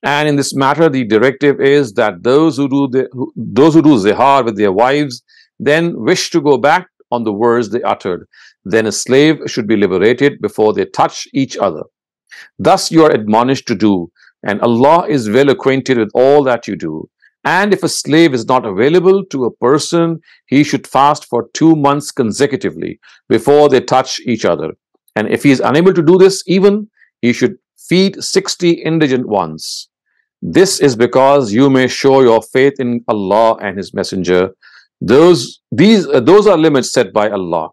And in this matter, the directive is that those who do zihar with their wives then wish to go back on the words they uttered. Then a slave should be liberated before they touch each other. Thus you are admonished to do, and Allah is well acquainted with all that you do. And if a slave is not available to a person, he should fast for 2 months consecutively before they touch each other. And if he is unable to do this even, he should feed 60 indigent ones. This is because you may show your faith in Allah and His Messenger. Those are limits set by Allah.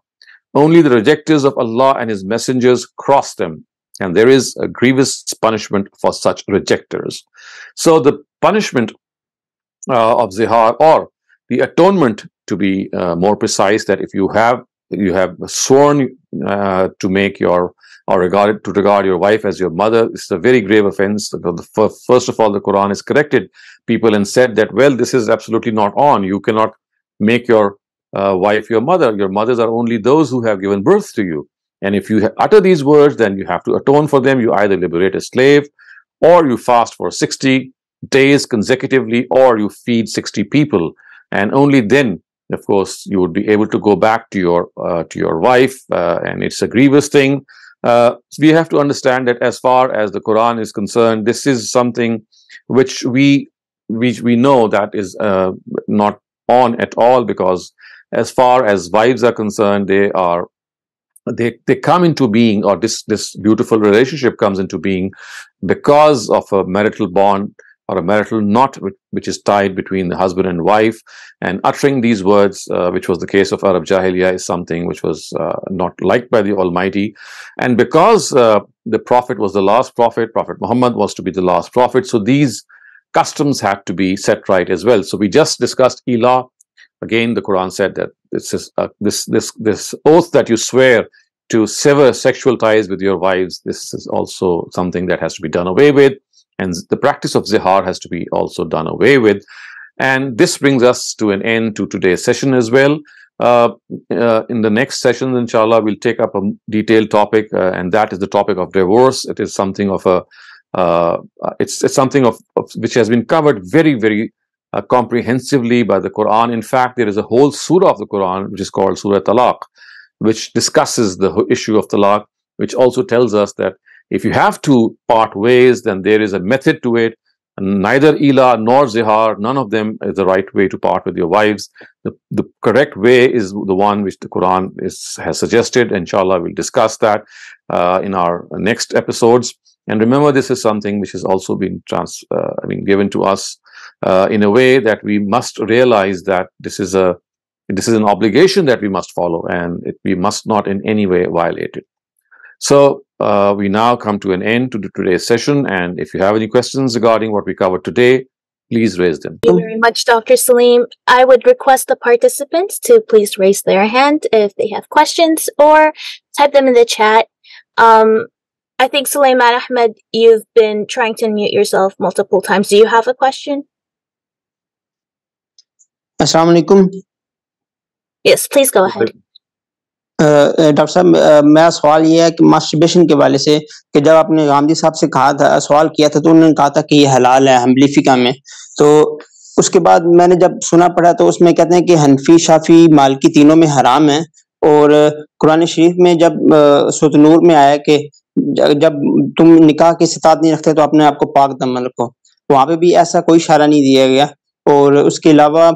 Only the rejectors of Allah and His messengers cross them, and there is a grievous punishment for such rejectors. So the punishment of zihar, or the atonement, to be more precise, that if you have sworn to make regard your wife as your mother, it's a very grave offense. First of all, the Quran has corrected people and said that, well, this is absolutely not on. You cannot make your wife your mother. Your mothers are only those who have given birth to you. And if you utter these words, then you have to atone for them. You either liberate a slave, or you fast for 60 days consecutively, or you feed 60 people. And only then, of course, you would be able to go back to your wife. And it's a grievous thing. So we have to understand that as far as the Quran is concerned, this is something which we know that is not on at all, because as far as wives are concerned, they come into being, or this beautiful relationship comes into being because of a marital bond or a marital knot which is tied between the husband and wife. And uttering these words, which was the case of Arab Jahiliyyah, is something which was not liked by the Almighty. And because the Prophet was the last Prophet, Prophet Muhammad was to be the last Prophet, so these customs had to be set right as well. So we just discussed Ila. Again, the Quran said that this oath that you swear to sever sexual ties with your wives, this is also something that has to be done away with. And the practice of zihar has to be also done away with. And this brings us to an end to today's session as well. In the next session, inshallah, we'll take up a detailed topic, and that is the topic of divorce. It is something of it's something of which has been covered very, very comprehensively by the Quran. In fact, there is a whole surah of the Quran which is called Surah Talaq, which discusses the issue of talaq, which also tells us that if you have to part ways, then there is a method to it. Neither ila nor zihar, none of them is the right way to part with your wives. The correct way is the one which the Quran has suggested. Inshallah, we'll discuss that in our next episodes. And remember, this is something which has also been given to us in a way that we must realize that this is an obligation that we must follow, and we must not in any way violate it. So we now come to an end to today's session, and if you have any questions regarding what we covered today, please raise them. Thank you very much, Dr. Saleem. I would request the participants to please raise their hand if they have questions, or type them in the chat. I think Saleem and Ahmed, you've been trying to unmute yourself multiple times. Do you have a question? Assalamu alaikum. Yes, please go ahead. Doctor साहब, मेरा सवाल ये है कि masturbation के वाले से, कि जब आपने गामदी साहब से कहा था, सवाल किया था, तो उन्होंने कहा था कि ये हलाल है हम्बली फिका में। तो उसके बाद मैंने जब सुना पढ़ा तो उसमें कहते हैं कि हनफी, शाफी, मालिकी तीनों में हराम है। और कुरान शरीफ में जब सूरत नूर में आया कि जब तुम निकाह की इस्तात नहीं रखते तो अपने आप को पाक दमन रखो, वहाँ पे भी ऐसा कोई इशारा नहीं दिया गया। और उसके अलावा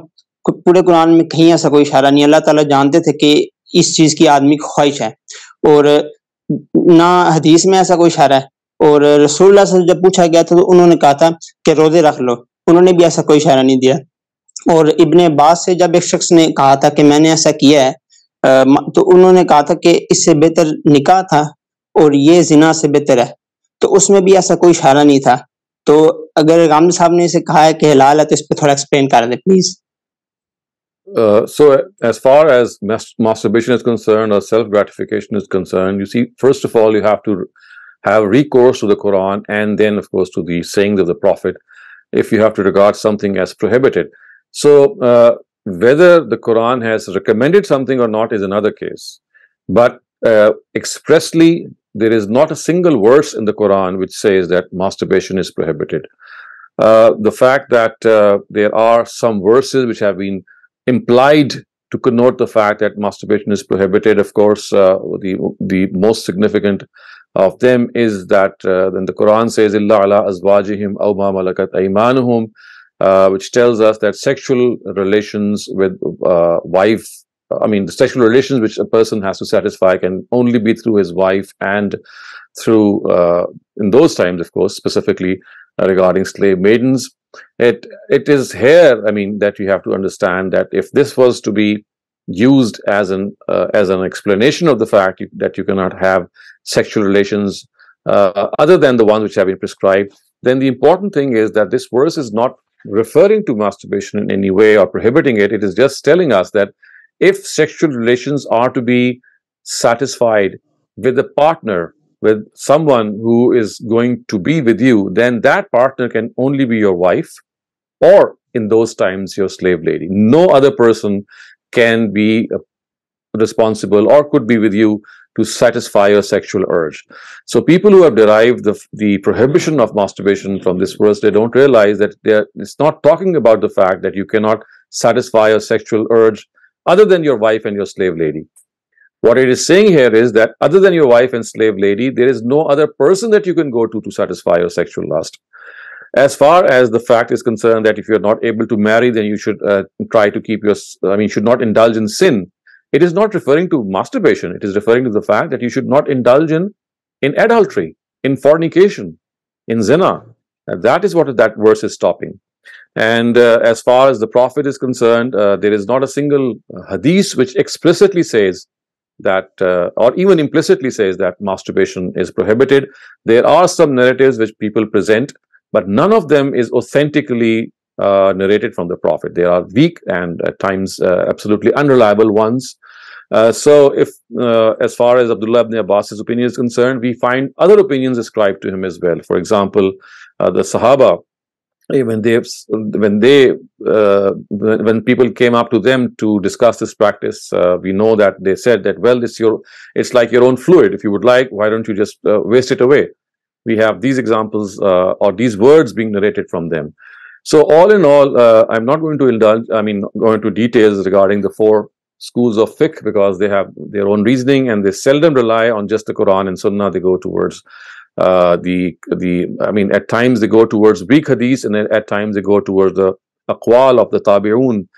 पूरे कुरान में कहीं ऐसा कोई इशारा नहीं। अल्लाह ताला जानते थे कि इस चीज की आदमी की ख्वाहिश है, और ना हदीस में ऐसा कोई इशारा है। और रसूलुल्लाह से जब पूछा गया था तो उन्होंने कहा था कि रोजे रख लो, उन्होंने भी ऐसा कोई इशारा नहीं दिया। और इब्ने अब्बास से जब एक शख्स ने कहा था कि मैंने ऐसा किया है, तो उन्होंने कहा था कि इससे बेहतर निकाह था और ये जिना से बेहतर है, तो उसमें भी ऐसा कोई इशारा नहीं था। तो अगर गामदी साहब ने इसे कहा है कि हलाल है तो इस पर थोड़ा एक्सप्लेन कर दें please. So as far as masturbation is concerned, or self-gratification is concerned, you see, first of all, you have to have recourse to the Quran, and then, of course, to the sayings of the Prophet, if you have to regard something as prohibited. So whether the Quran has recommended something or not is another case. But expressly, there is not a single verse in the Quran which says that masturbation is prohibited. The fact that there are some verses which have been implied to connote the fact that masturbation is prohibited. Of course, the most significant of them is that when the Quran says "Illa ala azwajihim aw ma malakat aymanuhum," which tells us that sexual relations with the sexual relations which a person has to satisfy can only be through his wife, and through in those times, of course, specifically regarding slave maidens. It is here, that you have to understand that if this was to be used as an explanation of the fact that you cannot have sexual relations other than the ones which have been prescribed, then the important thing is that this verse is not referring to masturbation in any way or prohibiting it. It is just telling us that if sexual relations are to be satisfied with a partner, with someone who is going to be with you, then that partner can only be your wife, or in those times your slave lady. No other person can be responsible or could be with you to satisfy your sexual urge. So people who have derived the prohibition of masturbation from this verse, they don't realize that it's not talking about the fact that you cannot satisfy your sexual urge other than your wife and your slave lady. What it is saying here is that other than your wife and slave lady, there is no other person that you can go to satisfy your sexual lust. As far as the fact is concerned that if you're not able to marry, then you should try to keep should not indulge in sin. It is not referring to masturbation. It is referring to the fact that you should not indulge in adultery, in fornication, in zina. And that is what that verse is stopping. And as far as the Prophet is concerned, there is not a single hadith which explicitly says that, or even implicitly says that masturbation is prohibited. There are some narratives which people present, but none of them is authentically narrated from the Prophet. They are weak and at times absolutely unreliable ones. So if as far as Abdullah ibn Abbas's opinion is concerned, we find other opinions ascribed to him as well. For example, the Sahaba, when people came up to them to discuss this practice, we know that they said that, well, it's like your own fluid. If you would like, why don't you just waste it away? We have these examples or these words being narrated from them. So all in all, I'm not going to go into details regarding the four schools of fiqh, because they have their own reasoning and they seldom rely on just the Quran and Sunnah. They go towards I mean, at times they go towards weak hadith, and then at times they go towards the aqwal of the tabi'un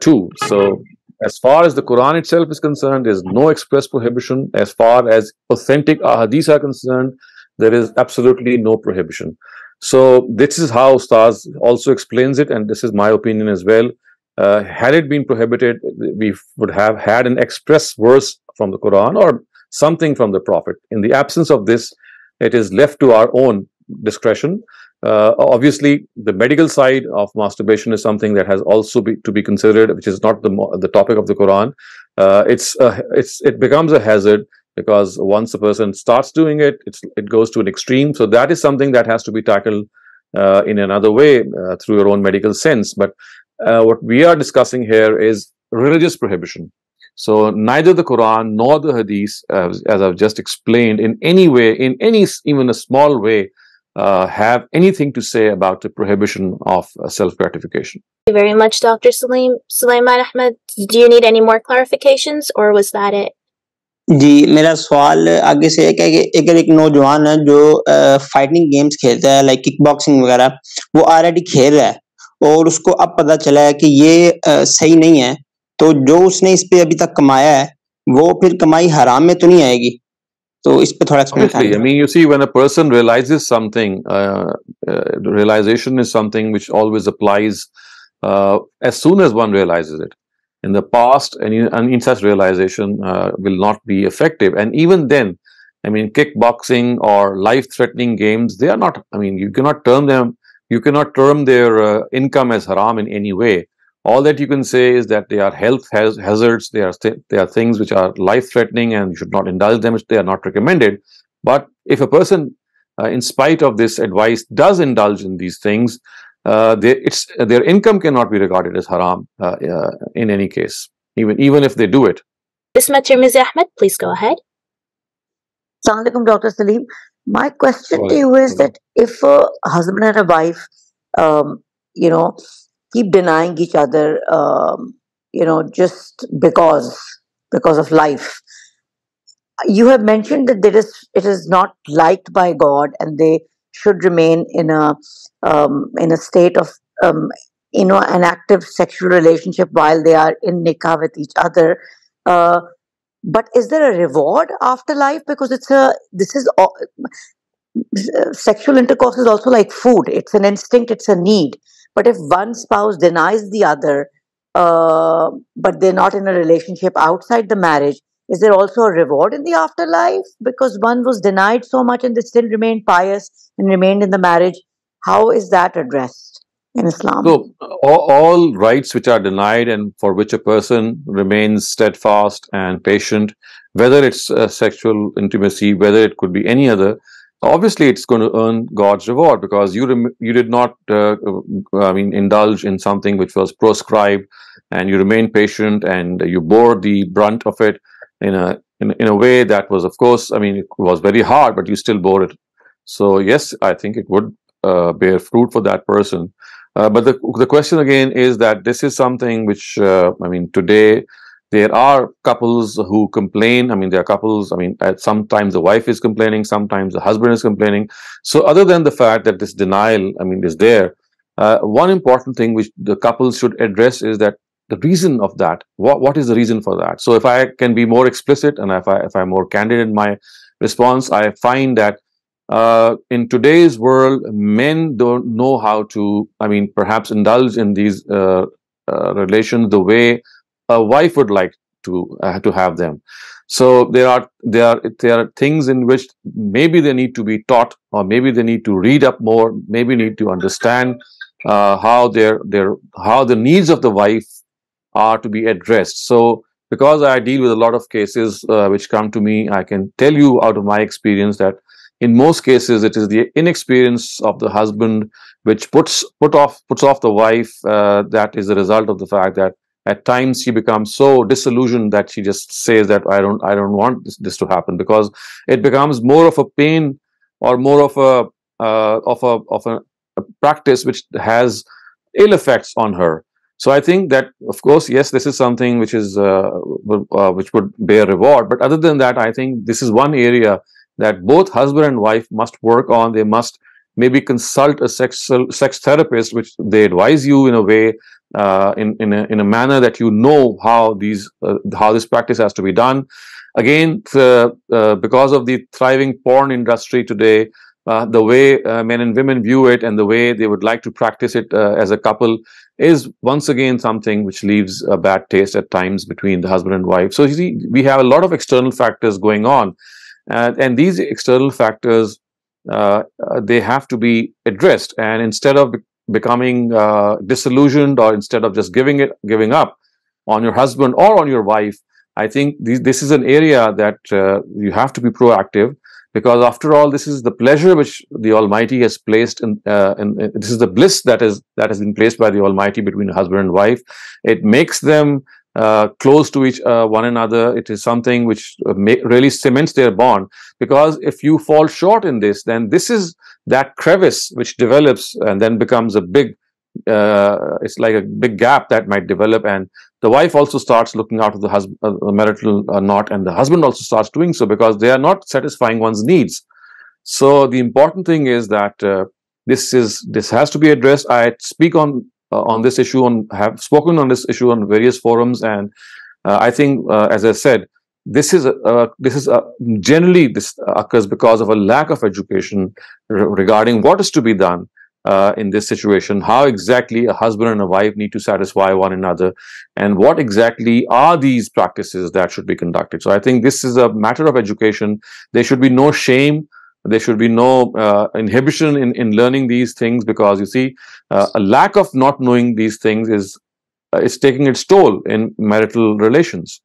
too. So as far as the Quran itself is concerned, there is no express prohibition. As far as authentic ahadith are concerned, there is absolutely no prohibition. So this is how Ustaz also explains it, and this is my opinion as well. Had it been prohibited, we would have had an express verse from the Quran or something from the Prophet. In the absence of this, it is left to our own discretion. Obviously, the medical side of masturbation is something that has also to be considered, which is not the topic of the Quran. It becomes a hazard because once a person starts doing it, it goes to an extreme. So that is something that has to be tackled in another way through your own medical sense. But what we are discussing here is religious prohibition. So neither the Quran nor the Hadith, as I've just explained, in any way, in any even a small way, have anything to say about the prohibition of self-gratification. Thank you very much, Dr. Saleem. Sulaiman Ahmed, do you need any more clarifications, or was that it? जी मेरा सवाल आगे से है कि अगर एक नौजवान है जो फाइटिंग गेम्स खेलता है लाइक किक बॉक्सिंग वगैरह, वो ऑलरेडी खेल रहा है और उसको अब पता चला है कि ये सही नहीं है, तो जो उसने इस पे अभी तक कमाया है वो फिर कमाई हराम में तो नहीं आएगी? तो इस पे थोड़ा explain Obviously, I mean, you see, when a person realizes something, realization is something which always applies as soon as one realizes it. In the past, any such realization will not be effective. And even then, I mean, kickboxing or life-threatening games, they are not, I mean, you cannot term their income as haram in any way. All that you can say is that they are health hazards, they are things which are life-threatening and you should not indulge them, they are not recommended. But if a person, in spite of this advice, does indulge in these things, their income cannot be regarded as haram in any case, even if they do it. This Ms. Ahmed, please go ahead. Assalamu alaikum, Dr. Saleem. My question to you is that if a husband and a wife, keep denying each other, just because of life, you have mentioned that it is not liked by God, and they should remain in a state of an active sexual relationship while they are in nikah with each other. But is there a reward after life? Because sexual intercourse is also like food. It's an instinct, it's a need. But if one spouse denies the other, but they're not in a relationship outside the marriage, is there also a reward in the afterlife? Because one was denied so much and they still remained pious and remained in the marriage. How is that addressed in Islam? So all rights which are denied and for which a person remains steadfast and patient, whether it's sexual intimacy, whether it could be any other, obviously it's going to earn God's reward, because you did not indulge in something which was proscribed, and you remained patient and you bore the brunt of it in a way that was, of course, I mean, it was very hard, but you still bore it. So yes, I think it would bear fruit for that person. But the question again is that this is something which, today there are couples who complain. I mean, there are couples, sometimes the wife is complaining, sometimes the husband is complaining. So other than the fact that this denial, is there, one important thing which the couples should address is that the reason of that. What is the reason for that? So if I can be more explicit and if I'm more candid in my response, I find that in today's world, men don't know how to, perhaps indulge in these relations the way a wife would like to have them. So there are things in which maybe they need to be taught, or maybe they need to read up more, maybe need to understand how the needs of the wife are to be addressed. So because I deal with a lot of cases which come to me, I can tell you out of my experience that in most cases it is the inexperience of the husband which puts off the wife. That is the result of the fact that at times she becomes so disillusioned that she just says that I don't want this to happen, because it becomes more of a pain or more of a practice which has ill effects on her. So I think that, of course, yes, this is something which is which would bear reward. But other than that, I think this is one area that both husband and wife must work on. They must maybe consult a sex therapist, which they advise you in a way, in a manner that you know how this practice has to be done. Again, because of the thriving porn industry today, the way men and women view it and the way they would like to practice it as a couple is once again something which leaves a bad taste at times between the husband and wife. So you see, we have a lot of external factors going on, and these external factors, they have to be addressed. And instead of becoming disillusioned, or instead of just giving up on your husband or on your wife, I think this is an area that you have to be proactive, because after all, this is the pleasure which the Almighty has placed in, this is the bliss that has been placed by the Almighty between husband and wife. It makes them close to one another. It is something which really cements their bond, because if you fall short in this, then this is that crevice which develops and then becomes a big, it's like a big gap that might develop, and the wife also starts looking out of the marital knot, and the husband also starts doing so, because they are not satisfying one's needs. So the important thing is that this has to be addressed. I speak on this issue, have spoken on this issue on various forums, and I think, as I said, this is generally this occurs because of a lack of education regarding what is to be done in this situation, how exactly a husband and a wife need to satisfy one another, and what exactly are these practices that should be conducted. So I think this is a matter of education. There should be no shame. There should be no inhibition in learning these things, because you see, a lack of not knowing these things is taking its toll in marital relations.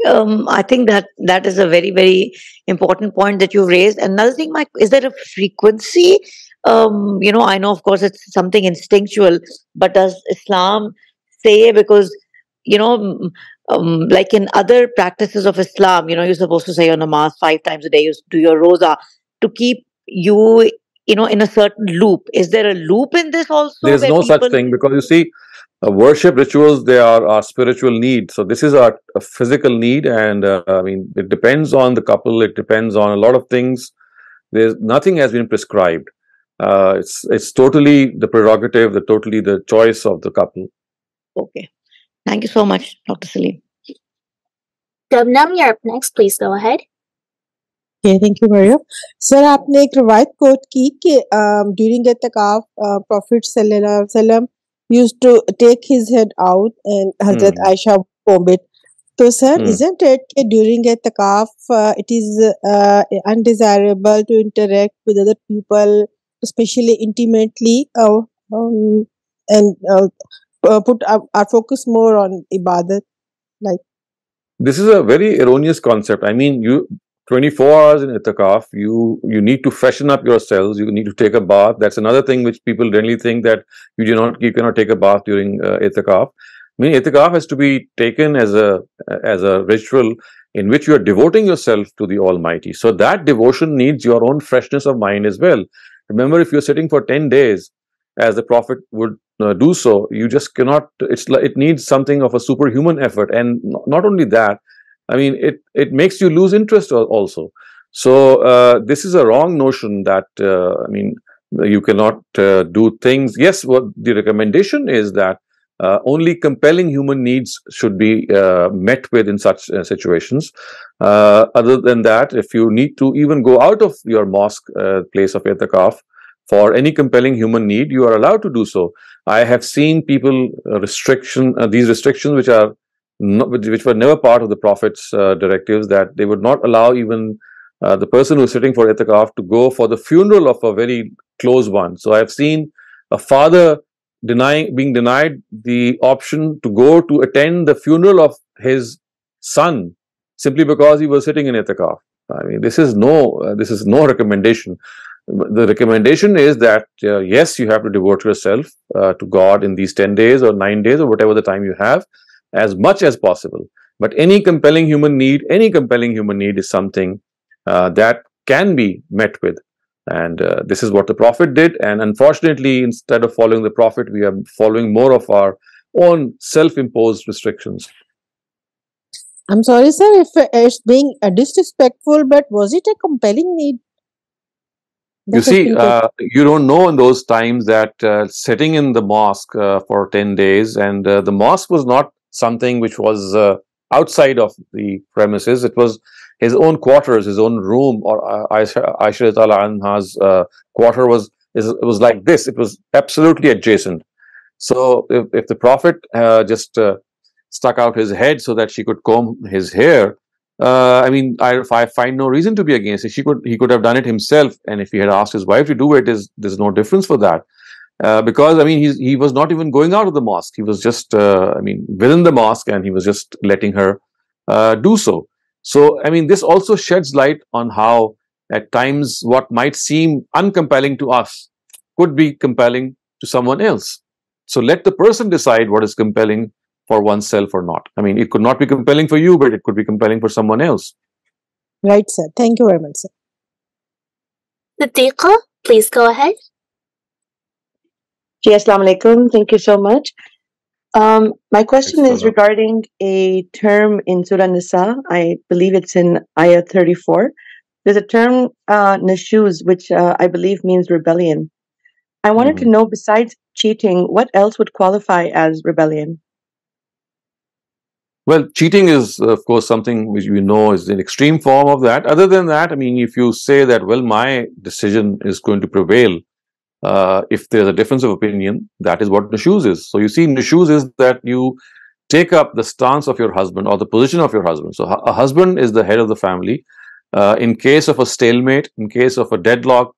I think that is a very, very important point that you raised. Another thing, Mike, is there a frequency? I know, of course, it's something instinctual, but does Islam say, because, like in other practices of Islam, you're supposed to say your namaz 5 times a day, you do your roza to keep you, in a certain loop. Is there a loop in this also? There's no such thing, because you see, worship rituals, they are our spiritual need. So this is a physical need, and I mean, it depends on the couple. It depends on a lot of things. There's nothing has been prescribed. It's totally the prerogative, totally the choice of the couple. Okay. Thank you so much, Dr. Saleem. Ghamidi, you're up next. Please go ahead. Okay, thank you, Mario. Sir, आपने एक रिवायत coat की कि during इत्तिकाफ Prophet sallallahu alaihi wasallam used to take his head out and Hazrat Aisha comb it. So, sir, isn't it during itikaf it is undesirable to interact with other people, especially intimately, and put our focus more on ibadat? Like, this is a very erroneous concept. I mean, 24 hours in itikaf, you need to freshen up yourselves. You need to take a bath. That's another thing which people generally think, that you cannot take a bath during itikaf. I mean, itikaf has to be taken as a ritual in which you are devoting yourself to the Almighty. So that devotion needs your own freshness of mind as well. Remember, if you're sitting for 10 days, as the Prophet would do so, you just cannot. It needs something of a superhuman effort, and not only that, I mean, it makes you lose interest also. So this is a wrong notion that I mean, you cannot do things. Yes, what the recommendation is that only compelling human needs should be met with in such situations. Other than that, if you need to even go out of your mosque place of itikaf for any compelling human need, you are allowed to do so. I have seen people these restrictions which were never part of the Prophet's directives, that they would not allow even the person who is sitting for itikaf to go for the funeral of a very close one. So I have seen a father being denied the option to go to attend the funeral of his son simply because he was sitting in itikaf. I mean, this is no recommendation. The recommendation is that yes, you have to devote yourself to God in these 10 days or 9 days or whatever the time you have, as much as possible. But any compelling human need is something that can be met with. And this is what the Prophet did. And unfortunately, instead of following the Prophet, we are following more of our own self-imposed restrictions. I'm sorry, sir, if it's being disrespectful, but was it a compelling need? You see, you don't know in those times that sitting in the mosque for 10 days, and the mosque was not something which was outside of the premises. It was his own quarters, his own room, or Aisha Ta'ala Anha's quarter was like this. It was absolutely adjacent. So if the Prophet just stuck out his head so that she could comb his hair, I mean, I find no reason to be against it. He could have done it himself, and if he had asked his wife to do it, there's no difference for that. Because I mean, he was not even going out of the mosque. He was just, I mean, within the mosque, and he was just letting her do so. So, I mean, this also sheds light on how, at times, what might seem uncompelling to us could be compelling to someone else. So, let the person decide what is compelling for oneself or not. I mean, it could not be compelling for you, but it could be compelling for someone else. Right, sir. Thank you very much, sir. Siddiqa, please go ahead. Assalamu alaikum. Thank you so much. My question is regarding a term in Surah Nisa. I believe it's in Ayah 34. There's a term, nashuz, which I believe means rebellion. I wanted to know, besides cheating, what else would qualify as rebellion? Well, cheating is, of course, something which we know is an extreme form of that. Other than that, I mean, if you say that, well, my decision is going to prevail, if there's a difference of opinion, that is what nushuz is. So you see, nushuz is that you take up the stance of your husband or the position of your husband. So a husband is the head of the family. In case of a stalemate, in case of a deadlock,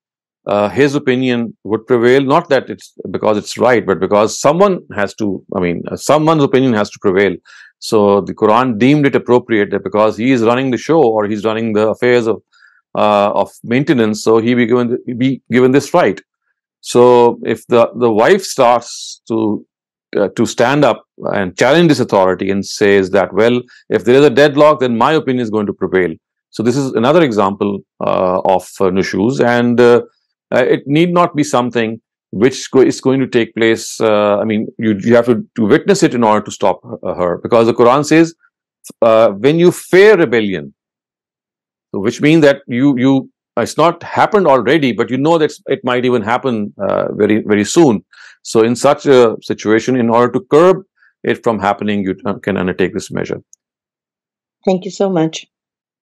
his opinion would prevail. Not that it's because it's right, but because someone has to, I mean, someone's opinion has to prevail. So the Quran deemed it appropriate that because he is running the show or he's running the affairs of maintenance, so he be given this right. So if the wife starts to stand up and challenge this authority and says that, well, if there is a deadlock, then my opinion is going to prevail. So this is another example of nushuz, and it need not be something which is going to take place. I mean, you have to witness it in order to stop her, because the Quran says when you fear rebellion, so which means that you it's not happened already, but you know that it might even happen very, very soon. So in such a situation, in order to curb it from happening, you can undertake this measure. Thank you so much.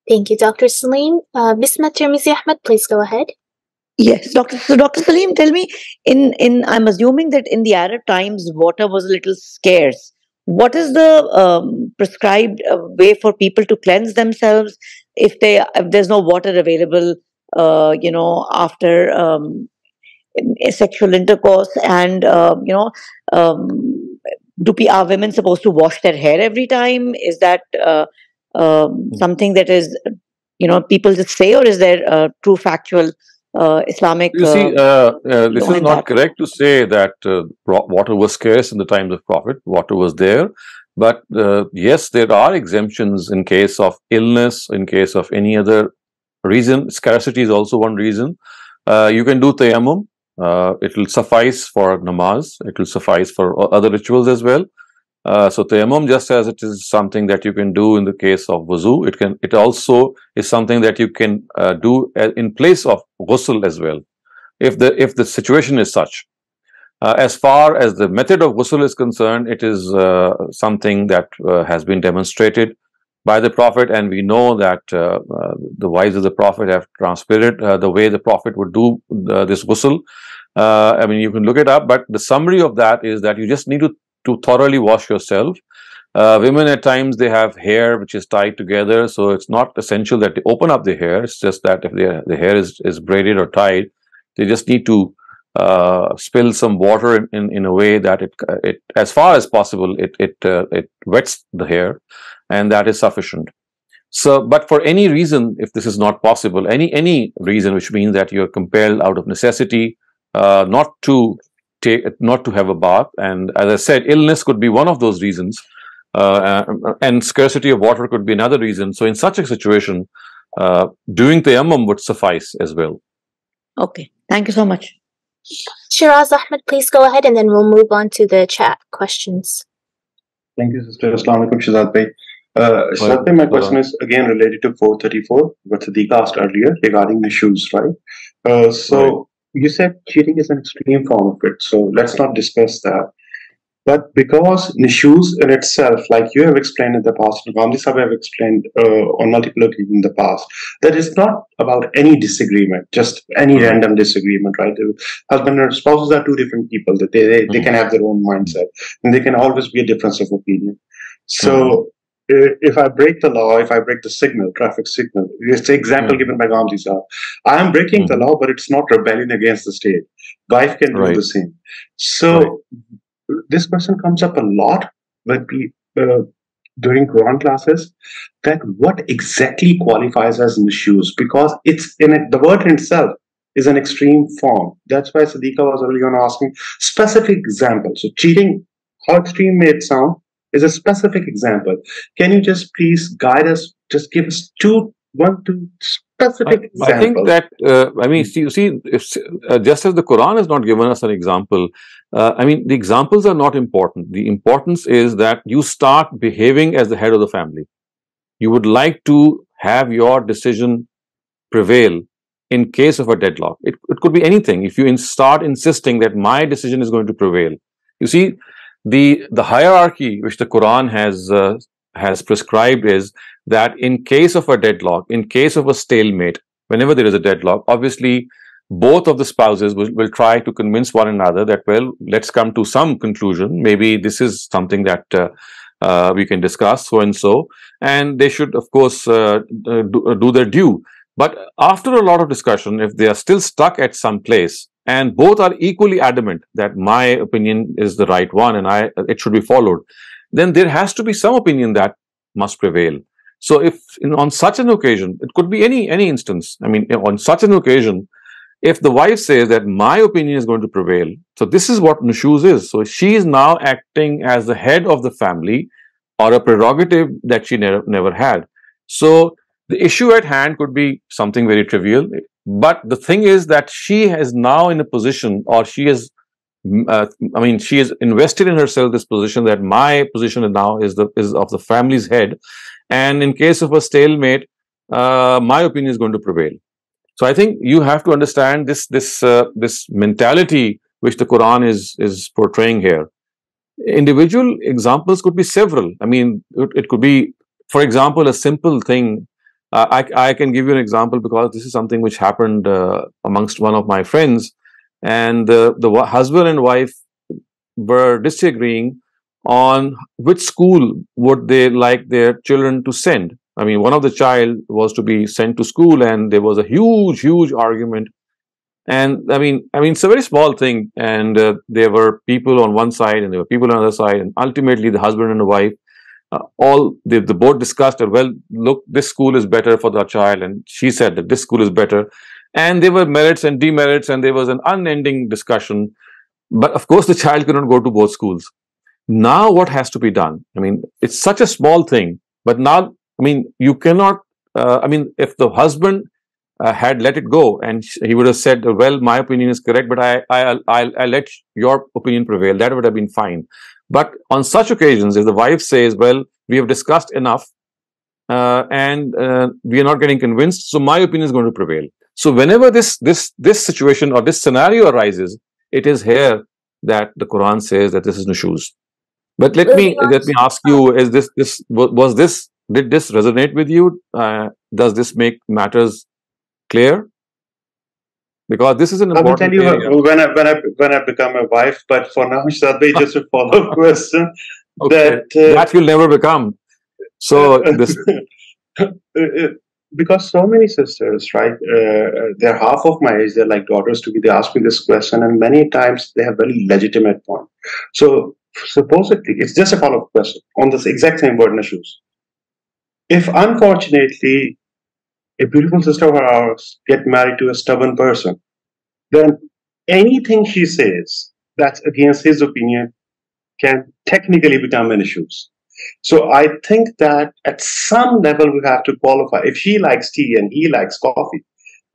Thank you, Dr. Saleem. Bisma Tirmizi Ahmed, please go ahead. Yes, Dr. Saleem, tell me, I'm assuming that in the Arab times, water was a little scarce. What is the prescribed way for people to cleanse themselves if there's no water available, after sexual intercourse? And, are women supposed to wash their hair every time? Is that something that is, people just say, or is there true factual Islamic? You see, this is not correct to say that water was scarce in the times of Prophet. Water was there. But yes, there are exemptions in case of illness, in case of any other reason. Scarcity is also one reason. You can do tayammum. It will suffice for namaz. It will suffice for other rituals as well. So tayammum, just as it is something that you can do in the case of wuzu, it also is something that you can do in place of ghusl as well, if the situation is such. As far as the method of ghusl is concerned, it is something that has been demonstrated by the Prophet, and we know that the wives of the Prophet have transmitted the way the Prophet would do this ghusl. I mean, you can look it up, but the summary of that is that you just need to thoroughly wash yourself. Women at times, they have hair which is tied together, so it's not essential that they open up the hair. It's just that if the hair is braided or tied, they just need to spill some water in a way that it as far as possible it wets the hair, and that is sufficient. So, but for any reason, if this is not possible, any reason, which means that you're compelled out of necessity not to have a bath, and as I said, illness could be one of those reasons, and scarcity of water could be another reason. So in such a situation, doing tayammum would suffice as well. Okay, thank you so much. Shiraz Ahmed, please go ahead, and then we'll move on to the chat questions. Thank you, Sister. Assalamu alaikum, Shehzad Bhai. Shraddha, my question is again related to 434, what Sadiqa asked earlier regarding the shoes, right? So you said cheating is an extreme form of it. So let's not discuss that. But because Nishuz in itself, like you have explained in the past, and Ghamidi Sahib have explained on multiple occasions in the past, that it's not about any disagreement, just any random disagreement, right? Husband and spouses are two different people, that they can have their own mindset, and there can always be a difference of opinion. So if I break the law, if I break the signal, traffic signal, it's the example given by Ghamidi Sahib. I am breaking the law, but it's not rebellion against the state. Wife can do the same. So this question comes up a lot when during Quran classes, that what exactly qualifies as nushuz, because it's in it, the word itself is an extreme form. That's why Sadiqa was earlier on asking specific examples. So cheating, how extreme may it sound, is a specific example. Can you just please guide us, just give us two specific examples? I think that, I mean, you see, just as the Quran has not given us an example, I mean, the examples are not important. The importance is that you start behaving as the head of the family. You would like to have your decision prevail in case of a deadlock. It could be anything. If you start insisting that my decision is going to prevail. You see, the hierarchy which the Quran has prescribed is that in case of a deadlock, in case of a stalemate, whenever there is a deadlock, obviously both of the spouses will try to convince one another that, well, let's come to some conclusion. Maybe this is something that we can discuss, so and so. And they should, of course, do their due. But after a lot of discussion, if they are still stuck at some place and both are equally adamant that my opinion is the right one and it should be followed, then there has to be some opinion that must prevail. So if on such an occasion, it could be any instance, I mean, on such an occasion, if the wife says that my opinion is going to prevail, so this is what nushuz is. So she is now acting as the head of the family, or a prerogative that she never had. So the issue at hand could be something very trivial, but the thing is that she is now in a position, or she is, I mean, she is invested in herself this position, that my position now is of the family's head, and in case of a stalemate, my opinion is going to prevail. So I think you have to understand this mentality which the Quran is portraying here. Individual examples could be several. I mean, it could be, for example, a simple thing. I can give you an example because this is something which happened amongst one of my friends, and the husband and wife were disagreeing on which school would they like their children to send. I mean, one of the child was to be sent to school, and there was a huge argument. And I mean, it's a very small thing, and there were people on one side and there were people on the other side, and ultimately the husband and the wife, the board discussed that, well, look, this school is better for the child, and she said that this school is better, and there were merits and demerits, and there was an unending discussion. But of course, the child cannot go to both schools. Now, what has to be done? I mean, it's such a small thing, but now, I mean, you cannot. I mean, if the husband had let it go, and he would have said, well, my opinion is correct, but I let your opinion prevail, that would have been fine. But on such occasions, if the wife says, well, we have discussed enough and we are not getting convinced, so my opinion is going to prevail. So whenever this situation or this scenario arises, it is here that the Quran says that this is nushuz. But let me ask you: did this resonate with you? Does this make matters clear? Because this is an important I will tell you when I become a wife. But for now, Shraddha, just a follow-up question. Okay. That will never become. So this. Because so many sisters, right? They're half of my age. They're like daughters to me. They ask me this question, and many times they have very legitimate point. So supposedly, it's just a follow-up question on this exact same word, nushuz. If unfortunately a beautiful sister of ours get married to a stubborn person, then anything she says that's against his opinion can technically become an issue. So I think that at some level we have to qualify. If she likes tea and he likes coffee,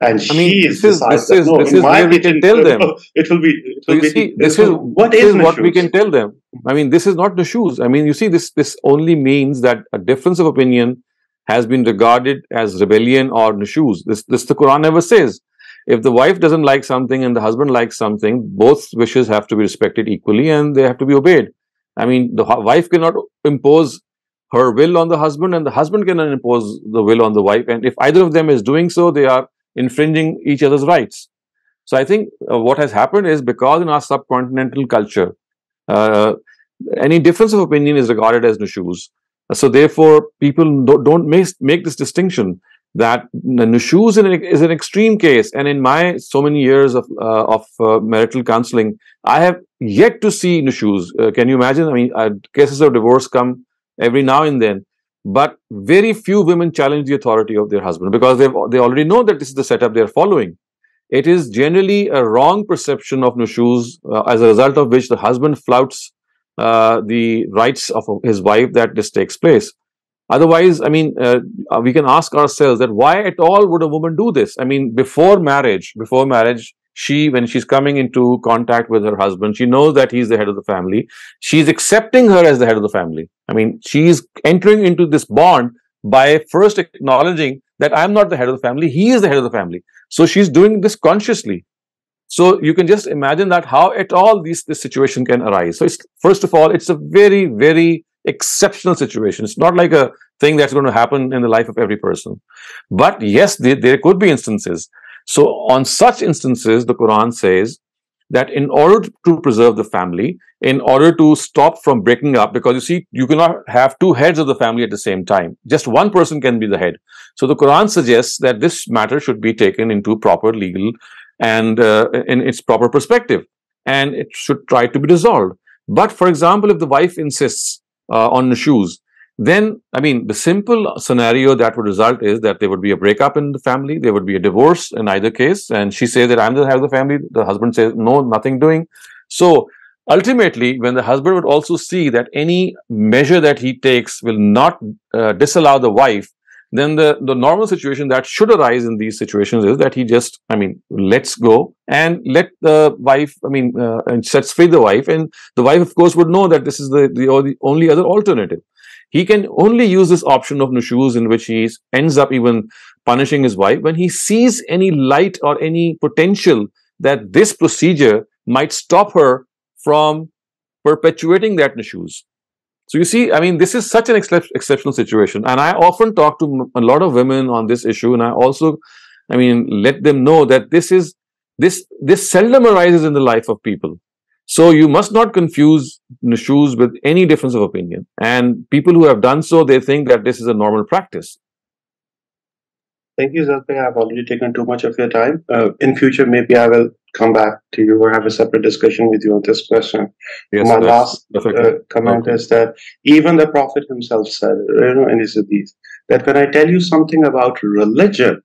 and I mean, she decides that no, this in is my where we can kitchen, tell them. it will be. So you see, this is what this is is what we nushuz? can tell them. I mean, this is not nushuz. I mean, you see, this only means that a difference of opinion has been regarded as rebellion or nushuz. This the Quran never says. If the wife doesn't like something and the husband likes something, both wishes have to be respected equally and they have to be obeyed. I mean, the wife cannot impose her will on the husband, and the husband cannot impose the will on the wife. And if either of them is doing so, they are infringing each other's rights. So I think what has happened is, because in our subcontinental culture, uh, any difference of opinion is regarded as nushuz. So therefore, people don't make this distinction that nushuz is an extreme case. And in my so many years of marital counseling, I have yet to see nushuz. Can you imagine? I mean, cases of divorce come every now and then, but very few women challenge the authority of their husband, because they already know that this is the setup they're following. It is generally a wrong perception of nushuz, as a result of which the husband flouts the rights of his wife, that this takes place. Otherwise, I mean, we can ask ourselves that why at all would a woman do this? I mean, before marriage, when she's coming into contact with her husband, she knows that he's the head of the family. She's accepting her as the head of the family. I mean, she's entering into this bond by first acknowledging that I'm not the head of the family, he is the head of the family. So she's doing this consciously. So you can just imagine that how at all this situation can arise. So first of all, it's a very, very exceptional situation. It's not like a thing that's going to happen in the life of every person. But yes, there could be instances. So on such instances, the Quran says that in order to preserve the family, in order to stop from breaking up, because you see, you cannot have two heads of the family at the same time. Just one person can be the head. So the Quran suggests that this matter should be taken into proper legal and in its proper perspective, and it should try to be resolved. But for example, if the wife insists on nushuz, then, I mean, the simple scenario that would result is that there would be a breakup in the family, there would be a divorce in either case, and she says that I'm the head of the family, the husband says, no, nothing doing. So ultimately, when the husband would also see that any measure that he takes will not disallow the wife, then the normal situation that should arise in these situations is that he just, I mean, lets go and let the wife, and sets free the wife. And the wife, of course, would know that this is the only other alternative. He can only use this option of nushuz, in which he ends up even punishing his wife, when he sees any light or any potential that this procedure might stop her from perpetuating that nushuz. So you see, I mean, this is such an exceptional situation. And I often talk to a lot of women on this issue. And I also, I mean, let them know that this seldom arises in the life of people. So you must not confuse nushuz with any difference of opinion. And people who have done so, they think that this is a normal practice. Thank you, Zalpay. I've already taken too much of your time. In future, maybe I will come back to you or have a separate discussion with you on this question. Yes, my last comment is that even the Prophet himself said, in his hadith, that when I tell you something about religion,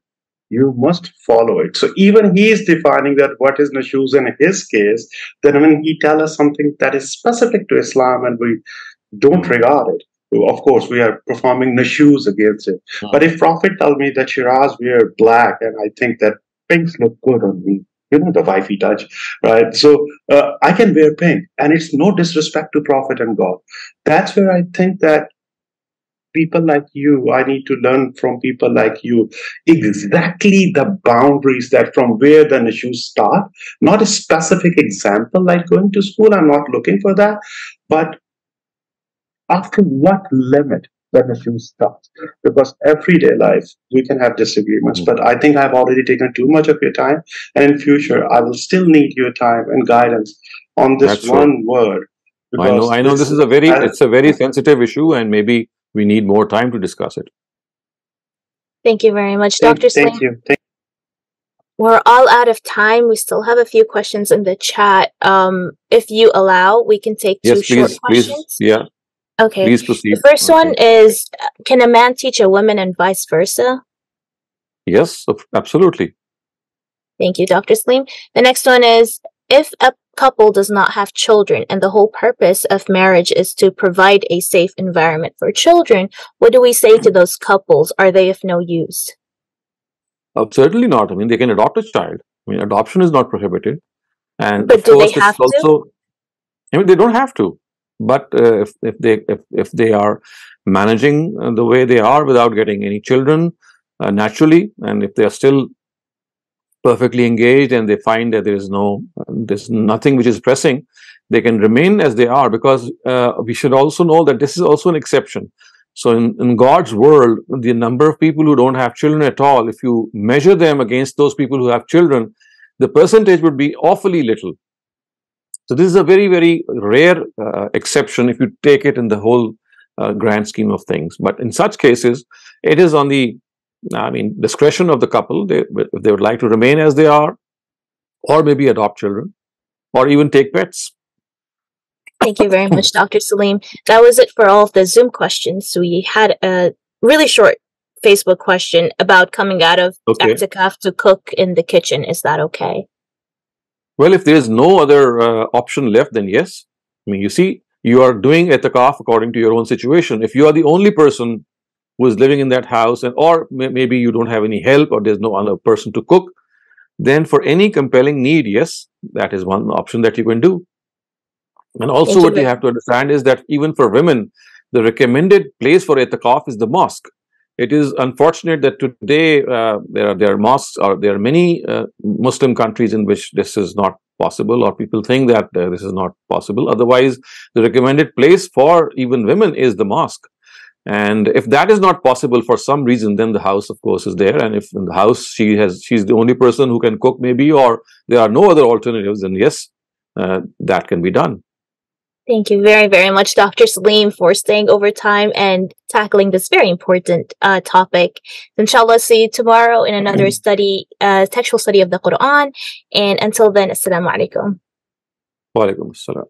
you must follow it. So even he is defining that what is nushuz in his case, then when he tells us something that is specific to Islam and we don't regard it, of course, we are performing nushuz against it. But if Prophet tells me that Shiraz wear black and I think that pinks look good on me, the wifey touch, right? So I can wear pink, and it's no disrespect to Prophet and God. That's where I think that people like you, I need to learn from people like you exactly the boundaries, that from where the nushuz start. Not a specific example like going to school, I'm not looking for that, but after what limit the nushuz starts. Because everyday life, we can have disagreements, but I think I've already taken too much of your time. And in future, I will still need your time and guidance on this word. I know this is it's a very sensitive issue, and maybe we need more time to discuss it. Thank you very much, Dr. Saleem. Thank you. We're all out of time. We still have a few questions in the chat. If you allow, we can take two short questions. Yeah. Okay. Please proceed. The first one is, can a man teach a woman and vice versa? Yes, absolutely. Thank you, Dr. Saleem. The next one is, if a couple does not have children and the whole purpose of marriage is to provide a safe environment for children, what do we say to those couples? Are they of no use? Certainly not. I mean, they can adopt a child. I mean, adoption is not prohibited. And But of do course, they this have is also, I mean, they don't have to. But if they are managing the way they are without getting any children naturally, and if they are still perfectly engaged and they find that there's nothing which is pressing, they can remain as they are, because we should also know that this is also an exception. So in God's world, the number of people who don't have children at all, if you measure them against those people who have children, the percentage would be awfully little. So this is a very, very rare exception if you take it in the whole grand scheme of things. But in such cases, it is on the discretion of the couple. If they would like to remain as they are, or maybe adopt children, or even take pets. Thank you very much, Dr. Saleem. That was it for all of the Zoom questions. We had a really short Facebook question about coming out of i'tikaf to cook in the kitchen. Is that okay? Well, if there is no other option left, then yes. I mean, you see, you are doing i'tikaf according to your own situation. If you are the only person who is living in that house, or maybe you don't have any help, or there's no other person to cook, then for any compelling need, yes, that is one option that you can do. And also what you have to understand is that even for women, the recommended place for i'tikaf is the mosque. It is unfortunate that today there are mosques, or there are many Muslim countries in which this is not possible, or people think that this is not possible. Otherwise, the recommended place for even women is the mosque. And if that is not possible for some reason, then the house, of course, is there. And if in the house she's the only person who can cook, maybe, or there are no other alternatives, then yes, that can be done. Thank you very, very much, Dr. Saleem, for staying over time and tackling this very important topic. Inshallah, see you tomorrow in another study, textual study of the Quran. And until then, assalamu alaikum. Wa alaikum assalam.